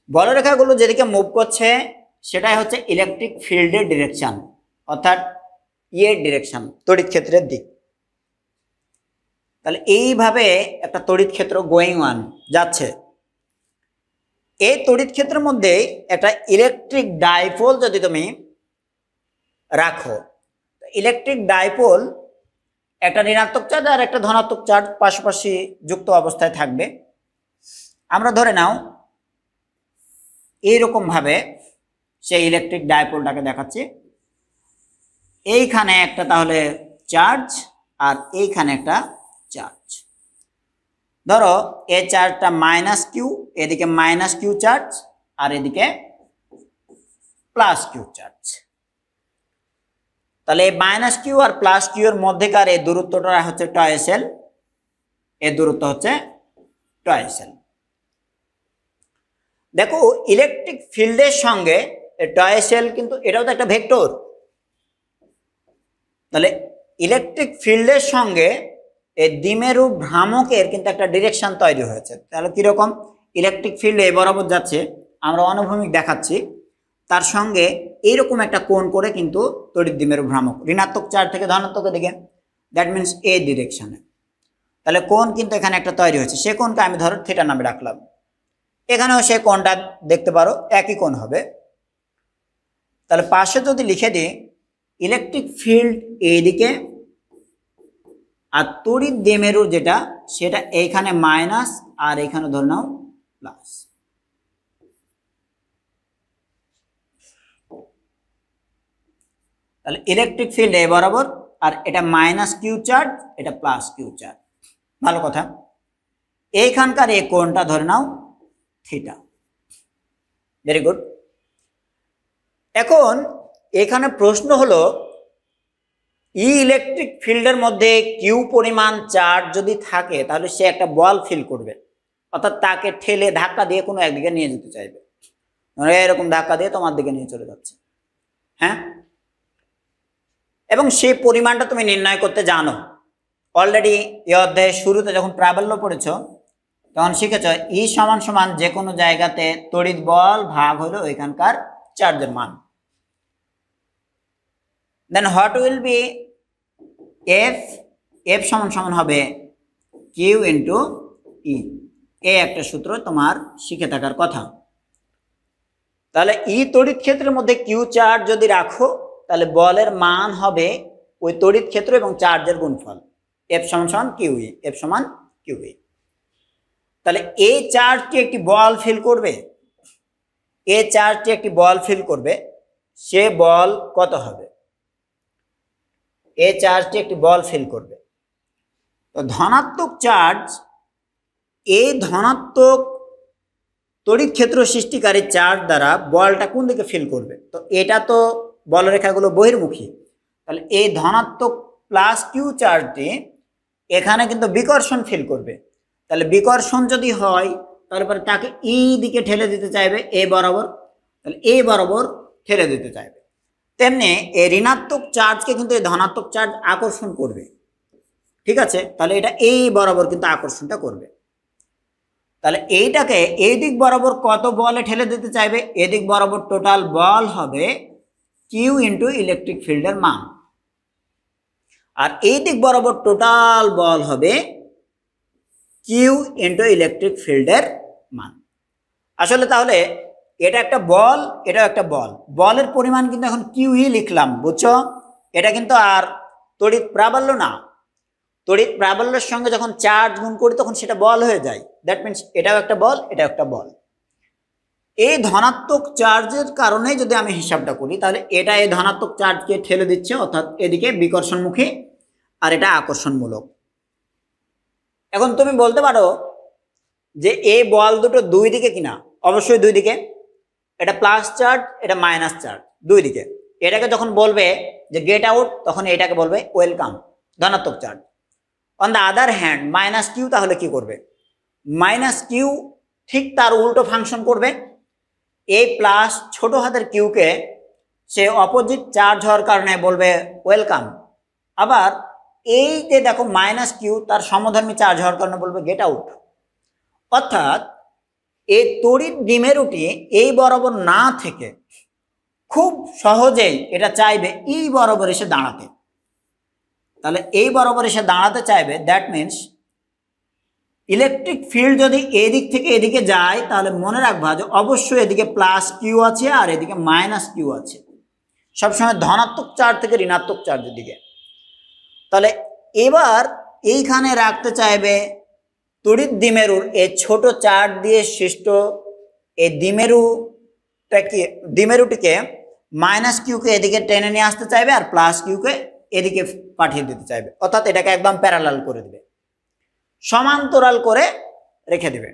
বলরেখাগুলো যেদিকে মুভ করছে সেটাই হচ্ছে ইলেকট্রিক ফিল্ডের ডিরেকশন, অর্থাৎ ডিরেকশন, তড়িৎ ক্ষেত্রের দিক। তাহলে এইভাবে একটা তড়িৎ ক্ষেত্র গোয়িং অন যাচ্ছে। এই তড়িৎ ক্ষেত্রের মধ্যে একটা ইলেকট্রিক ডাইপোল যদি তুমি রাখো, ইলেকট্রিক ডাইপোল একটা ঋণাত্মক চার্জ আর একটা ধনাত্মক চার্জ পাশাপাশি যুক্ত অবস্থায় থাকবে। আমরা ধরে নাও এইরকম ভাবে সেই ইলেকট্রিক ডাইপোলটাকে দেখাচ্ছি। এইখানে একটা তাহলে চার্জ আর এইখানে একটা চার্জ। ধরো এই চার্জটা মাইনাস কিউ, এদিকে মাইনাস কিউ চার্জ আর এদিকে প্লাস কিউ চার্জ। তাহলে এই minus Q R plus Q এর মধ্যেকার এই দূরত্বটা হচ্ছে টয়েসেল, এর দূরত্ব হচ্ছে টয়েসেল। দেখো ইলেকট্রিক ফিল্ডের সঙ্গে টয়েসেল কিন্তু এটাও তো একটা ভেক্টর। তাহলে ইলেকট্রিক ফিল্ডের সঙ্গে এই দ্বিমেরু ভ্রামকের কিন্তু একটা ডিরেকশন তৈরি হয়েছে। তাহলে কিরকম, ইলেকট্রিক ফিল্ড এ বরাবর যাচ্ছে, আমরা অনুভূমিক দেখাচ্ছি, তার সঙ্গে এইরকম একটা কোণ করে কিন্তু তড়িৎ দ্বিমেরু ভ্রামক ঋণাত্মক চার্জ থেকে ধনাত্মকের দিকে, দ্যাট মিনস এ ডিরেকশনে। তাহলে কোণ কিন্তু এখানে একটা তৈরি হয়েছে, সে কোণকে আমি ধরো থিটা নামে রাখলাম। এখানেও সে কোণটা দেখতে পারো একই কোণ হবে। তাহলে পাশে যদি লিখে দিই ইলেকট্রিক ফিল্ড এইদিকে আর তড়িৎ দ্বিমেরুর যেটা সেটা এইখানে মাইনাস আর এইখানে ধরে নাও প্লাস। তাহলে ইলেকট্রিক ফিল্ড এ বরাবর আর এটা মাইনাস কিউ চার্জ, এটা প্লাস কিউ চার্জ। ভালো কথা। এইখানকার এই কোণটা ধরে নাও থিটা। Very good. এখন এখানে প্রশ্ন হলো ইলেকট্রিক ফিল্ডের মধ্যে কিউ পরিমাণ চার্জ যদি থাকে তাহলে সে একটা বল ফিল করবে, অর্থাৎ তাকে ঠেলে ধাক্কা দিয়ে কোনো একদিকে নিয়ে যেতে চাইবে। এরকম ধাক্কা দিয়ে তোমার দিকে নিয়ে চলে যাচ্ছে, হ্যাঁ। এবং সেই পরিমাণটা তুমি নির্ণয় করতে জানো। অলরেডি এই অধ্যায়ের শুরুতে যখন প্রাবল্য পড়েছ তখন শিখেছ ই সমান সমান যে কোনো জায়গাতে তড়িৎ বল ভাগ হলো এখানকার চার্জের মান। Then what will be F, F সমান সমান হবে কিউ ইন্টু ই। এই একটা সূত্র তোমার শিখে থাকার কথা। তাহলে ই তড়িৎ ক্ষেত্রের মধ্যে কিউ চার্জ যদি রাখো তাহলে বলের মান হবে ওই তড়িৎ ক্ষেত্র এবং চার্জের গুণফল, এফ সমান সমান কিউই, এফ সমান কিউই। তাহলে এই চার্জটি একটি বল ফিল করবে, এই চার্জটি একটি বল ফিল করবে, সে বল কত হবে? এই চার্জটি একটি বল ফিল করবে। তো ধনাত্মক চার্জ, এই ধনাত্মক তড়িৎ ক্ষেত্র সৃষ্টিকারী চার্জ দ্বারা বলটা কোন দিকে ফিল করবে? তো এটা তো বলরেখাগুলো বহির্মুখী, তাহলে এই ধনাত্মক প্লাস কিউ চার্জটি এখানে কিন্তু বিকর্ষণ ফিল করবে। তাহলে বিকর্ষণ যদি হয় তারপরে তাকে ই দিকে ঠেলে দিতে চাইবে, এ বরাবর, তাহলে এ বরাবর ঠেলে দিতে চাইবে। তেমনি এই ঋণাত্মক চার্জকে কিন্তু এই ধনাত্মক চার্জ আকর্ষণ করবে, ঠিক আছে। তাহলে এটা এই বরাবর কিন্তু আকর্ষণটা করবে। তাহলে এইটাকে এই দিক বরাবর কত বলে ঠেলে দিতে চাইবে? এদিক বরাবর টোটাল বল হবে কিউ ইন্টু ইলেকট্রিক ফিল্ডের মান, আর এই দিক বরাবর টোটাল বল হবে কিউ ইন্টু ইলেকট্রিক ফিল্ডের মান। আসলে তাহলে এটা একটা বল, এটাও একটা বল, বলের পরিমাণ কিন্তু এখন কিউই লিখলাম, বুঝছো? এটা কিন্তু আর তড়িৎ প্রাবল্য না। তড়িৎ প্রাবল্যের সঙ্গে যখন চার্জ গুণ করি তখন সেটা বল হয়ে যায়। দ্যাট মিনস এটাও একটা বল, এটাও একটা বল। এই ধনাত্মক চার্জের কারণে যদি আমি হিসাবটা করি তাহলে এটা এই ধনাত্মক চার্জকে ঠেলে দিচ্ছে, অর্থাৎ এদিকে বিকর্ষণমুখী আর এটা আকর্ষণমূলক। এখন তুমি বলতে পারো যে এই বল দুটো দুই দিকে কিনা? অবশ্যই দুই দিকে। এটা প্লাস চার্জ, এটা মাইনাস চার্জ, দুই দিকে। এটাকে যখন বলবে যে গেট আউট তখন এটাকে বলবে ওয়েলকাম, ধনাত্মক charge. On the other hand minus Q তাহলে কি করবে? মাইনাস কিউ ঠিক তার উল্টো ফাংশন করবে। এই প্লাস ছোট হাতের কিউকে সে অপোজিট চার্জ হওয়ার কারণে বলবে ওয়েলকাম। আবার এই যে দেখো মাইনাস কিউ তার সমধর্মী চার্জ হওয়ার কারণে বলবে গেট আউট। অর্থাৎ এই তড়িৎ দ্বিমেরুটি এই বরাবর না থেকে খুব সহজেই এটা চাইবে এই বরাবর এসে দাঁড়াতে। তাহলে এই বরাবর এসে দাঁড়াতে চাইবে, দ্যাট মিনস ইলেকট্রিক ফিল্ড যদি এদিক থেকে এদিকে যায় তাহলে মনে রাখবা যে অবশ্যই এদিকে প্লাস কিউ আছে আর এদিকে মাইনাস কিউ আছে, সবসময় ধনাত্মক চার্জ থেকে ঋণাত্মক চার্জের দিকে। তাহলে এবার এইখানে রাখতে চাইবে তড়িৎ দ্বিমেরুর এই ছোট চার্জ দিয়ে সৃষ্ট এই দ্বিমেরুটিকে মাইনাস কিউকে এদিকে টেনে নিয়ে আসতে চাইবে আর প্লাস কিউকে এদিকে পাঠিয়ে দিতে চাইবে। অর্থাৎ এটাকে একদম প্যারালাল করে দেবে, সমান্তরাল করে রেখে দেবে।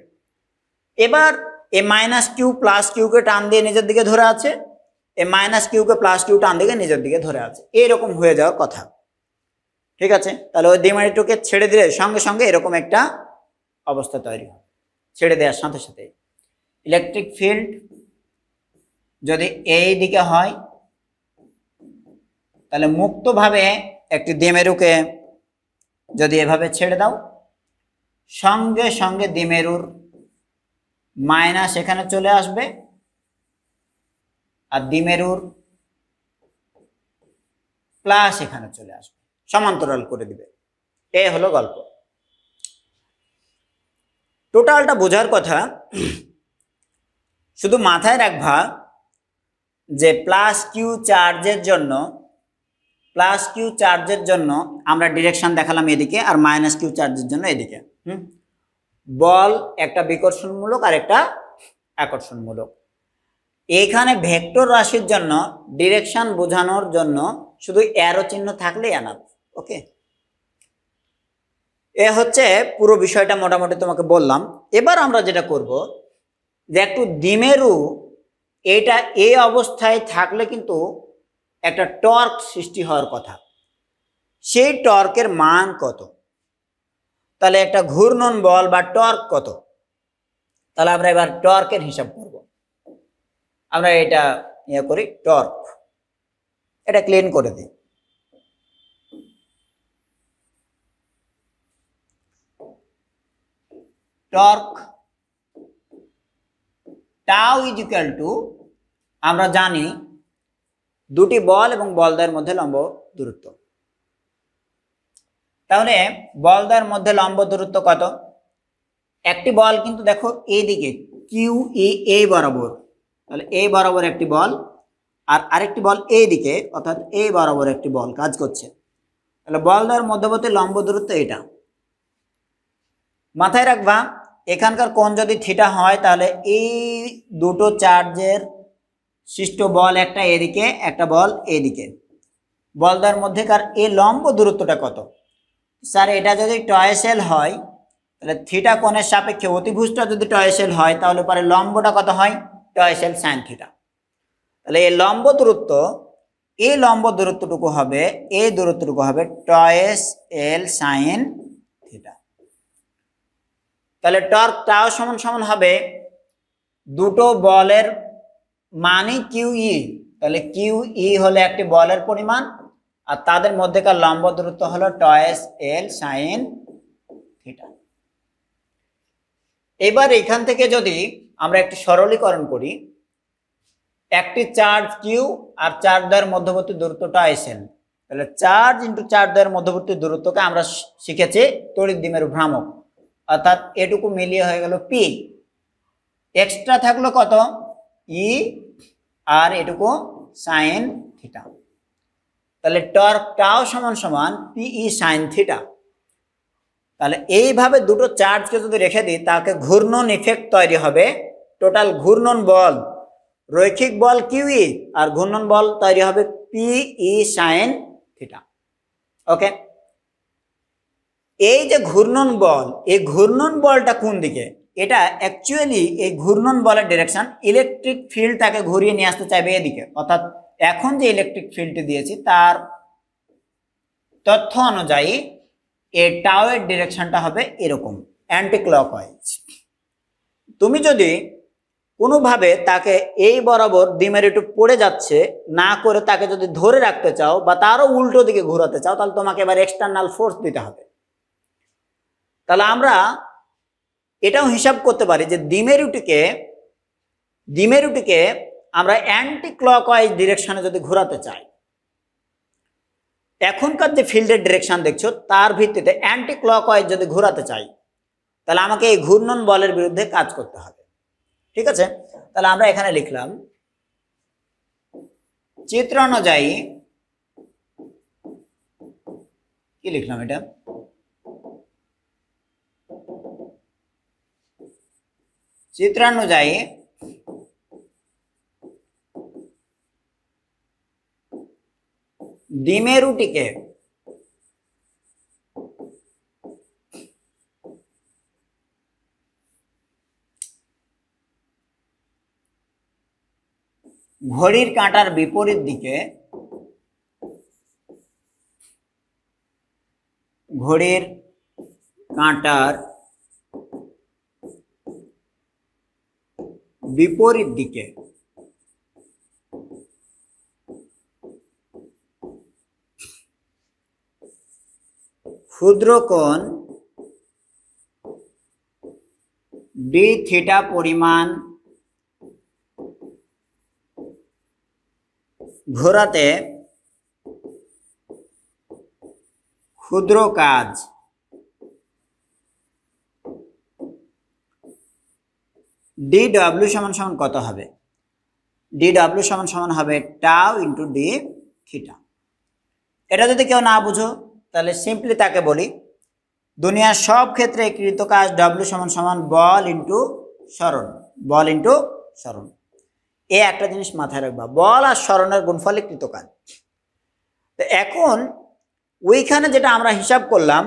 এবার এই মাইনাস কিউ প্লাস কিউকে টান দিয়ে নিজের দিকে ধরে আছে, এই মাইনাস কিউকে প্লাস কিউ টান দিয়ে নিজের দিকে ধরে আছে, এইরকম হয়ে যাওয়ার কথা। ঠিক আছে, তাহলে ওই দ্বিমেরুটিকে ছেড়ে দিলে সঙ্গে সঙ্গে এরকম একটা অবস্থা তৈরি হয়। ছেড়ে দেওয়ার সাথে সাথে ইলেকট্রিক ফিল্ড যদি এই দিকে হয় তাহলে মুক্তভাবে একটি দ্বিমেরুকে যদি এভাবে ছেড়ে দাও, সঙ্গে সঙ্গে দ্বিমেরুর মাইনাস এখানে চলে আসবে আর দ্বিমেরুর প্লাস এখানে চলে আসবে, সমান্তরাল করে দিবে। এই হলো গল্প। টোটালটা বোঝার কথা, শুধু মাথায় রাখবা যে প্লাস কিউ চার্জের জন্য আমরা ডিরেকশন দেখালাম এদিকে আর মাইনাস কিউ চার্জের জন্য এদিকে। বল একটা বিকর্ষণমূলক আর একটা আকর্ষণমূলক। এখানে ভেক্টর রাশির জন্য ডিরেকশন বোঝানোর জন্য শুধু অ্যারো চিহ্ন থাকলেই এনাফ। ওকে, এ হচ্ছে পুরো বিষয়টা মোটামুটি তোমাকে বললাম। এবার আমরা যেটা করব যে একটু দ্বিমেরু এটা এই অবস্থায় থাকলে কিন্তু একটা টর্ক সৃষ্টি হওয়ার কথা, সেই টর্কের মান কত, তাহলে একটা ঘূর্ণন বল বা টর্ক কত, তাহলে আমরা এবার টর্কের হিসাব করব। আমরা এটা ইয়ে করি, টর্ক, এটা ক্লিন করে দিই। Torque tau is equal two, আমরা জানি দুটি বল এবং বলদ্বয়ের মধ্যে লম্ব দূরত্ব। তাহলে বলদ্বয়ের মধ্যে লম্ব দূরত্ব কত? একটি বল কিন্তু দেখো এইদিকে কিউ এই বরাবর, তাহলে এই বরাবর একটি বল আর আরেকটি বল এইদিকে, অর্থাৎ এই বরাবর একটি বল কাজ করছে। তাহলে বলদ্বয়ের মধ্যবর্তী লম্ব দূরত্ব এটা। মাথায় রাখবা এখানকার কোণ যদি থিটা হয় তাহলে এই দুটো চার্জের সৃষ্ট বল, একটা এদিকে একটা বল এইদিকে, বলদ্বয়ের মধ্যেকার এই লম্ব দূরত্বটা কত? স্যার এটা যদি টয়েসেল হয় তাহলে থিটা কোণের সাপেক্ষে অতিভুজটা যদি টয়েসেল হয় তাহলে পরে লম্বটা কত হয়? টয়েসেল সাইন থিটা। তাহলে এই লম্ব দূরত্বটুকু হবে, এই দূরত্বটুকু হবে টয়েস এল সাইন থিটা। তাহলে টর্ক টাও সমান সমান হবে দুটো বলের মানে কিউ ই, তাহলে কিউ ই হলো একটি বলের পরিমাণ আর তাদের মধ্যেকার লম্ব দূরত্ব হলো টয়েস এল সাইন থিটা। এবার এখান থেকে যদি আমরা একটি সরলীকরণ করি, একটি চার্জ কিউ আর চার্জ দ্বয়ের মধ্যবর্তী দূরত্ব টয়েস এল, তাহলে চার্জ ইন্টু চার্জ দ্বয়ের মধ্যবর্তী দূরত্বকে আমরা শিখেছি তড়িৎ দ্বিমেরু ভ্রামক, অর্থাৎ এটুকু মিলিয়ে হয়ে গেল পি। এক্সট্রা থাকলো কত? ই আর এটুকু সাইন থিটা। তাহলে টর্ক টাও সমান সমান পিই সাইন থিটা। তাহলে এইভাবে দুটো চার্জকে যদি রেখে দিই তাকে ঘূর্ণন ইফেক্ট তৈরি হবে। টোটাল ঘূর্ণন বল, রৈখিক বল কিউই আর ঘূর্ণন বল তৈরি হবে পিই সাইন থিটা। ওকে, এই যে ঘূর্ণন বল, এই ঘূর্ণন বলটা কোন দিকে? এটা অ্যাকচুয়ালি এই ঘূর্ণন বলের ডিরেকশন, ইলেকট্রিক ফিল্ড তাকে ঘুরিয়ে নিয়ে আসতে চাইবে এদিকে। অর্থাৎ এখন যে ইলেকট্রিক ফিল্ডটি দিয়েছি তার তথ্য অনুযায়ী এই টাওয়ের ডিরেকশনটা হবে এরকম, অ্যান্টি ক্লকওয়াইজ। তুমি যদি কোনোভাবে তাকে এই বরাবর দ্বিমেরুটি পড়ে যাচ্ছে না করে তাকে যদি ধরে রাখতে চাও বা তারও উল্টো দিকে ঘোরাতে চাও, তাহলে তোমাকে এবার এক্সটার্নাল ফোর্স দিতে হবে। তাহলে আমরা এটাও হিসাব করতে পারি যে দ্বিমেরুটিকে আমরা অ্যান্টি ক্লকওয়াইজ ডিরেকশনে যদি ঘোরাতে চাই, এখনকার যে ফিল্ডের ডিরেকশন দেখছো তার ভিত্তিতে অ্যান্টি ক্লকওয়াইজ যদি ঘোরাতে চাই, তাহলে আমাকে এই ঘূর্ণন বলের বিরুদ্ধে কাজ করতে হবে। ঠিক আছে, তাহলে আমরা এখানে লিখলাম চিত্র অনুযায়ী, কি লিখলাম এটা, চিত্রানুযায়ী দ্বিমেরুটিকে ঘড়ির কাঁটার বিপরীত দিকে ক্ষুদ্র কোণ ডি থিটা পরিমাণ ঘোরাতে ক্ষুদ্র কাজ DW সমান সমান কত হবে? DW সমান সমান হবে টাউ ইন্টু ডি থিটা। এটা যদি কেউ না বুঝো তাহলে সিম্পলি তাকে বলি, দুনিয়ার সব ক্ষেত্রে কৃত কাজ W সমান সমান বল ইন্টু সরণ। এই একটা জিনিস মাথায় রাখবা, বল আর সরণের গুণফলে কৃত কাজ। তো এখন ওইখানে যেটা আমরা হিসাব করলাম,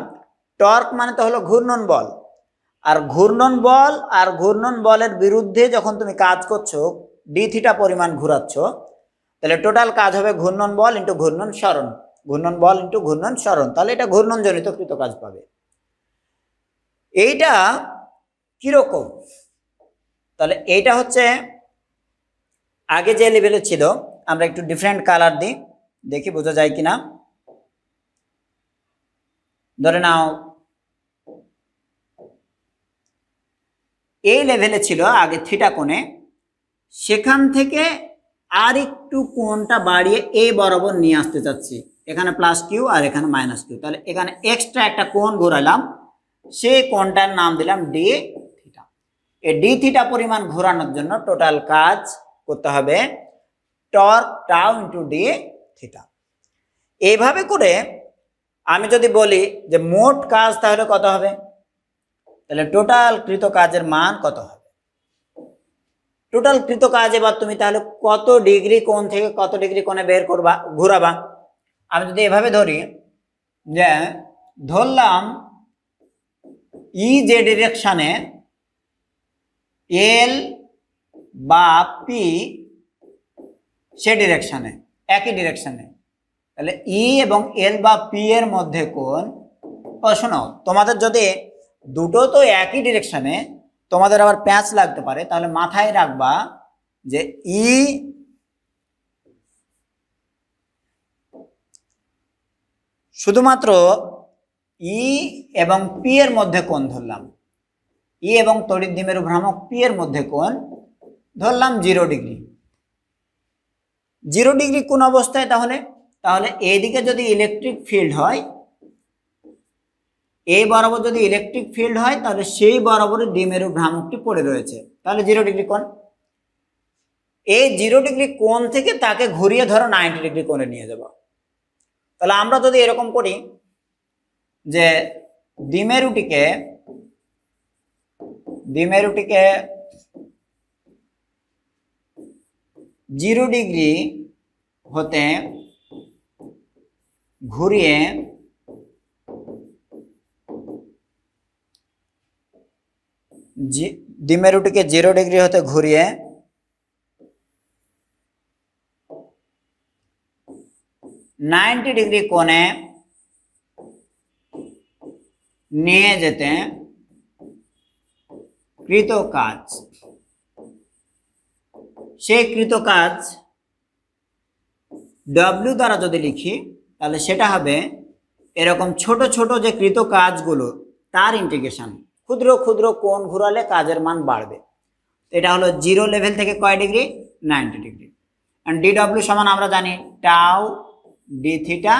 টর্ক মানে তো হলো ঘূর্ণন বল, আর ঘূর্ণন বলের বিরুদ্ধে যখন তুমি কাজ করছো ডি থিটা পরিমাণ ঘুরাচ্ছ, তাহলে টোটাল কাজ হবে ঘূর্ণন বল ইন্টু ঘূর্ণন সরণ, তাহলে এটা ঘূর্ণন জনিত কৃত কাজ পাবে। এইটা কিরকম? তাহলে এইটা হচ্ছে আগে যে লেভেলে ছিল, আমরা একটু ডিফারেন্ট কালার দিই, দেখি বোঝা যায় কিনা। ধরে নাও এই লেভেলে ছিল আগে থিটা কোণে, সেখান থেকে আর একটু কোণটা বাড়িয়ে এই বরাবর নিয়ে আসতে চাচ্ছি, এখানে প্লাস কিউ আর এখানে মাইনাস কিউ, তাহলে এখানে এক্সট্রা একটা কোণ ঘোরালাম, সেই কোণটার নাম দিলাম ডি থিটা। এই ডি থিটা পরিমাণ ঘোরানোর জন্য টোটাল কাজ করতে হবে torque tau into D theta. এইভাবে করে আমি যদি বলি যে মোট কাজ তাহলে কত হবে, তাহলে টোটাল কৃত কাজের মান কত হবে? টোটাল কৃত কাজ এবার তুমি তাহলে কত ডিগ্রি কোণ থেকে কত ডিগ্রি কোণে বের করবা, ঘোরাবা। আমি যদি এভাবে ধরি যে ধরলাম ই যে ডিরেকশনে এল বা পি সে ডিরেকশনে, একই ডিরেকশনে, তাহলে ই এবং এল বা পি এর মধ্যে কোণ, শোনো তোমাদের যদি দুটো তো একই ডিরেকশনে, তোমাদের আবার প্যাঁচ লাগতে পারে, তাহলে মাথায় রাখবা যে শুধুমাত্র ই এবং পি এর মধ্যে কোণ ধরলাম, ই এবং তড়িৎ দ্বিমেরু ভ্রামক পি এর মধ্যে কোণ ধরলাম 0 ডিগ্রি। 0 ডিগ্রি কোন অবস্থায়? তাহলে এইদিকে যদি ইলেকট্রিক ফিল্ড হয়, এই বরাবর যদি ইলেকট্রিক ফিল্ড হয়, তাহলে সেই বরাবরই দ্বিমেরু ভ্রামকটি পড়ে রয়েছে, তাহলে 0 ডিগ্রি কোণ। এই 0 ডিগ্রি কোণ থেকে তাকে ঘুরিয়ে ধরো 90 ডিগ্রি কোণে নিয়ে যাব। তাহলে আমরা যদি এরকম করি যে দ্বিমেরুটিকে 0 ডিগ্রি হতে ঘুরিয়ে দ্বিমেরুটিকে 0 ডিগ্রি হতে ঘুরিয়ে 90 ডিগ্রি কোণে নিয়ে যেতে কৃত কাজ সেই কৃত কাজ ডব্লিউ দ্বারা যদি লিখি তাহলে সেটা হবে এরকম ছোট ছোট যে কৃত কাজগুলো তার ইন্টিগ্রেশন। ক্ষুদ্র ক্ষুদ্র কোণ ঘুরালে কাজের মান বাড়বে। এটা হলো 0 লেভেল থেকে কয় ডিগ্রি, 90 ডিগ্রি। এন্ড ডিডব্লিউ সমান আমরা জানি টাউ ডি থিটা,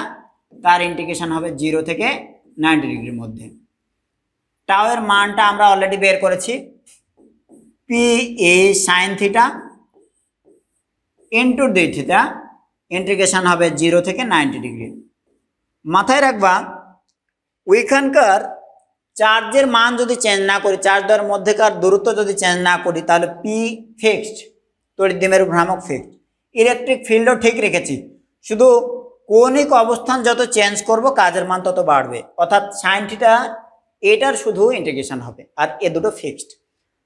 তার ইন্টিগ্রেশন হবে 0 থেকে 90 ডিগ্রির মধ্যে। টাউ এর মানটা আমরা অলরেডি বের করেছি, P A sine theta into D theta, integration হবে 0 থেকে 90 ডিগ্রি। মাথায় রাখবা ওইখানকার চার্জের মান যদি চেঞ্জ না করি, চার্জ দ্বয়ের মধ্যেকার দূরত্ব যদি চেঞ্জ না করি তাহলে পি ফিক্সড, তড়িৎদ্বিমেরু ভ্রামক ফিক্সড। ইলেকট্রিক ফিল্ডও ঠিক রেখেছি, শুধু কৌণিক অবস্থান যত চেঞ্জ করব কাজের মান তত বাড়বে, অর্থাৎ সাইন থিটা এটার শুধু ইন্টিগ্রেশন হবে, আর এ দুটো ফিক্সড।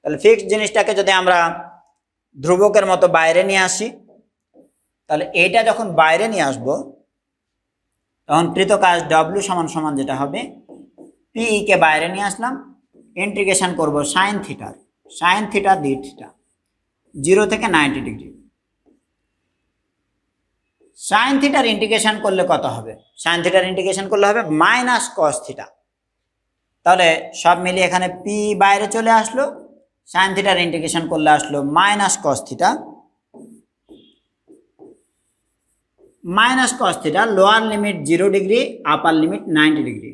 তাহলে ফিক্সড জিনিসটাকে যদি আমরা ধ্রুবকের মতো বাইরে নিয়ে আসি, তাহলে এটা যখন বাইরে নিয়ে আসবো তখন কৃত কাজ ডব্লিউ সমান সমান যেটা হবে পি কে বাইরে নিয়ে আসলাম, ইন্টিগ্রেশন করব সাইন থিটা ডি থিটা 0 থেকে 90 ডিগ্রি। সাইন থিটার ইন্টিগ্রেশন করলে কত হবে? সাইন থিটার ইন্টিগ্রেশন করলে হবে মাইনাস কস থিটা। তাহলে সব মিলিয়ে এখানে পি বাইরে চলে আসলো, সাইন থিটার ইন্টিগ্রেশন করলে আসলো minus cos theta, lower limit 0 degree, আপার লিমিট 90 ডিগ্রি।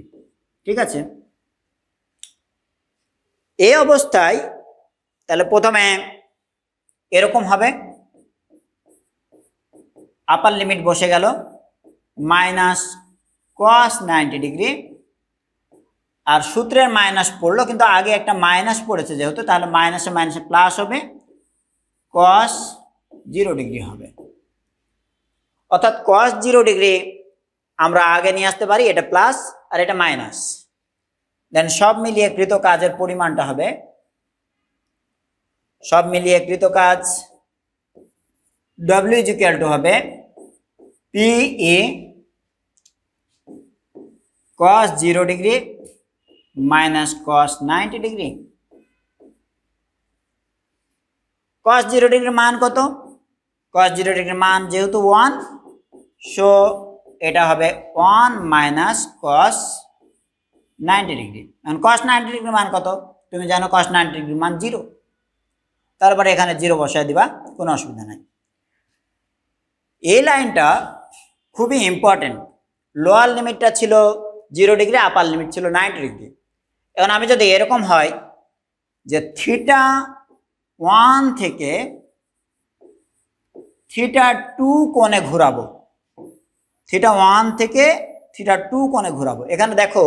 ঠিক আছে, এই অবস্থায় তাহলে প্রথমে এরকম হবে, আপার লিমিট বসে গেল মাইনাস কস 90 ডিগ্রি, আর সূত্রের মাইনাস পড়লো কিন্তু আগে একটা মাইনাস পড়েছে যেহেতু, তাহলে মাইনাসে মাইনাসে প্লাস হবে, কস 0 ডিগ্রি হবে। অর্থাৎ কস 0 ডিগ্রি আমরা আগে নিয়ে আসতে পারি, এটা প্লাস আর এটা মাইনাস। দেন সব মিলিয়ে কৃত কাজের পরিমাণটা হবে, সব মিলিয়ে কৃত কাজ ডব্লিউ ইজ ইকুয়াল টু হবে P A cos 0 degree minus cos 90 degree. Cos 0 ডিগ্রির মান কত? কস 0 ডিগ্রির মান যেহেতু 1, সো এটা হবে 1 মাইনাস কস 90 ডিগ্রি। এখন কস 90 ডিগ্রির মান কত? তুমি জানো কস 90 ডিগ্রির মান 0, তারপরে এখানে 0 বসায় দিবা, কোনো অসুবিধা নাই। এই লাইনটা খুবই ইম্পর্টেন্ট। লোয়ার লিমিটটা ছিল 0 ডিগ্রি, আপার লিমিট ছিল 90 ডিগ্রি। এখন আমি যদি এরকম হয় যে থিটা 1 থেকে থিটা 2 কোণে ঘোরাবো, থিটা 1 থেকে থিটা 2 কোণে ঘোরাবো, এখানে দেখো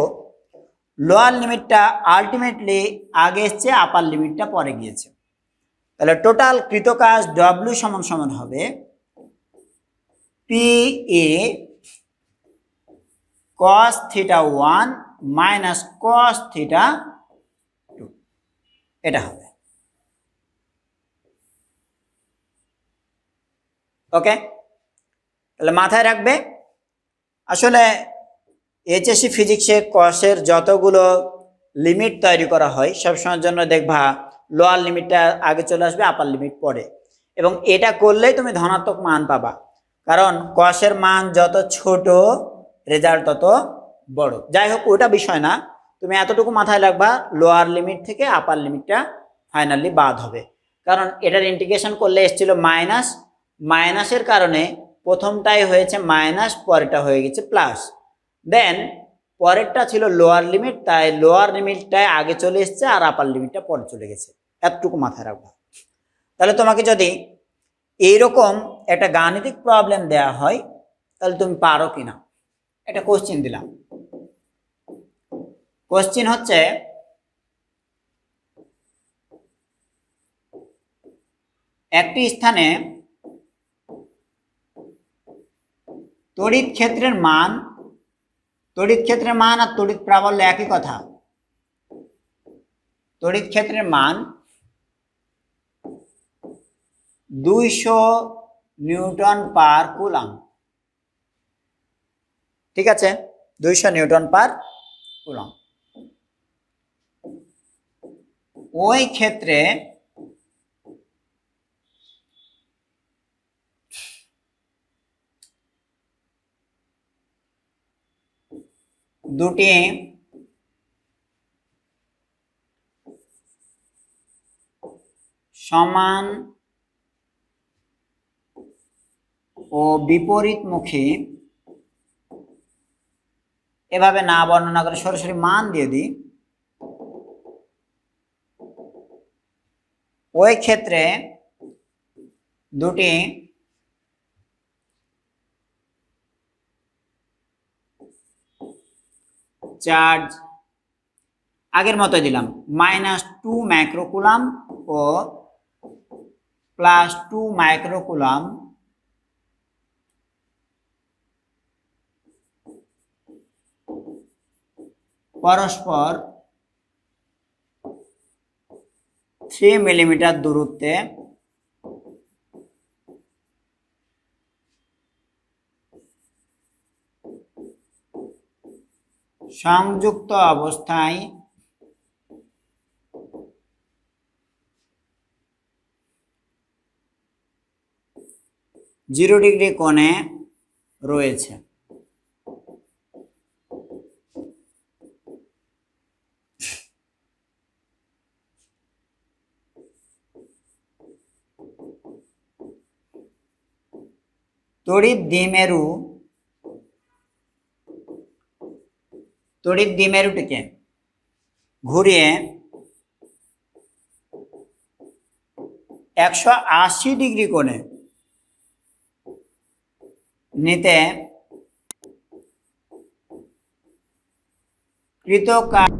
লোয়ার লিমিটটা আলটিমেটলি আগে এসছে, আপার লিমিটটা পরে গিয়েছে। তাহলে টোটাল কৃত কাজ ডব্লিউ সমান সমান হবে P A cos theta 1 minus cos theta 2, এটা হবে। ওকে, তাহলে মাথায় রাখবে আসলে এইচএসসি ফিজিক্সে কসের যতগুলো লিমিট তৈরি করা হয় সবসময়ের জন্য দেখবা লোয়ার লিমিটটা আগে চলে আসবে, আপার লিমিট পরে, এবং এটা করলেই তুমি ধনাত্মক মান পাবা, কারণ কসের মান যত ছোট রেজাল্ট তত বড়। যাই হোক ওটা বিষয় না, তুমি এতটুকু মাথায় রাখবা লোয়ার লিমিট থেকে আপার লিমিটটা ফাইনালি বাদ হবে, কারণ এটার ইন্টিগ্রেশন করলে এসেছিল মাইনাস, মাইনাসের কারণে প্রথমটাই হয়েছে মাইনাস, পরেরটা হয়ে গেছে প্লাস, দেন পরেরটা ছিল লোয়ার লিমিট, তাই লোয়ার লিমিটটাই আগে চলে এসছে আর আপার লিমিটটা পরে চলে গেছে, এতটুকু মাথায় রাখবা। তাহলে তোমাকে যদি এইরকম একটা গাণিতিক প্রবলেম দেয়া হয় তাহলে তুমি পারো কিনা, একটা কোশ্চিন দিলাম। কোশ্চিন হচ্ছে একটি স্থানে তড়িৎ ক্ষেত্রের মান আর তড়িৎ প্রাবল্য একই কথা। তড়িৎ ক্ষেত্রের মান 200 নিউটন পার কুলম্ব, ঠিক আছে, 200 নিউটন পার কুলম্ব। ওই ক্ষেত্রে দুটি সমান ও বিপরীতমুখী, এভাবে না বর্ণনা করে সরাসরি মান দিয়ে দিই, ওই ক্ষেত্রে দুটি চার্জ আগের মতো দিলাম -2 মাইক্রোকুলাম ও +2 মাইক্রোকুলাম পরস্পর 3 মিলিমিটার দূরত্বে সংযুক্ত অবস্থায় জিরো ডিগ্রি কোণে রয়েছে। তড়িৎ দ্বিমেরুটিকে ঘুরিয়ে 180 ডিগ্রি কোণে নিতে কৃত কাজ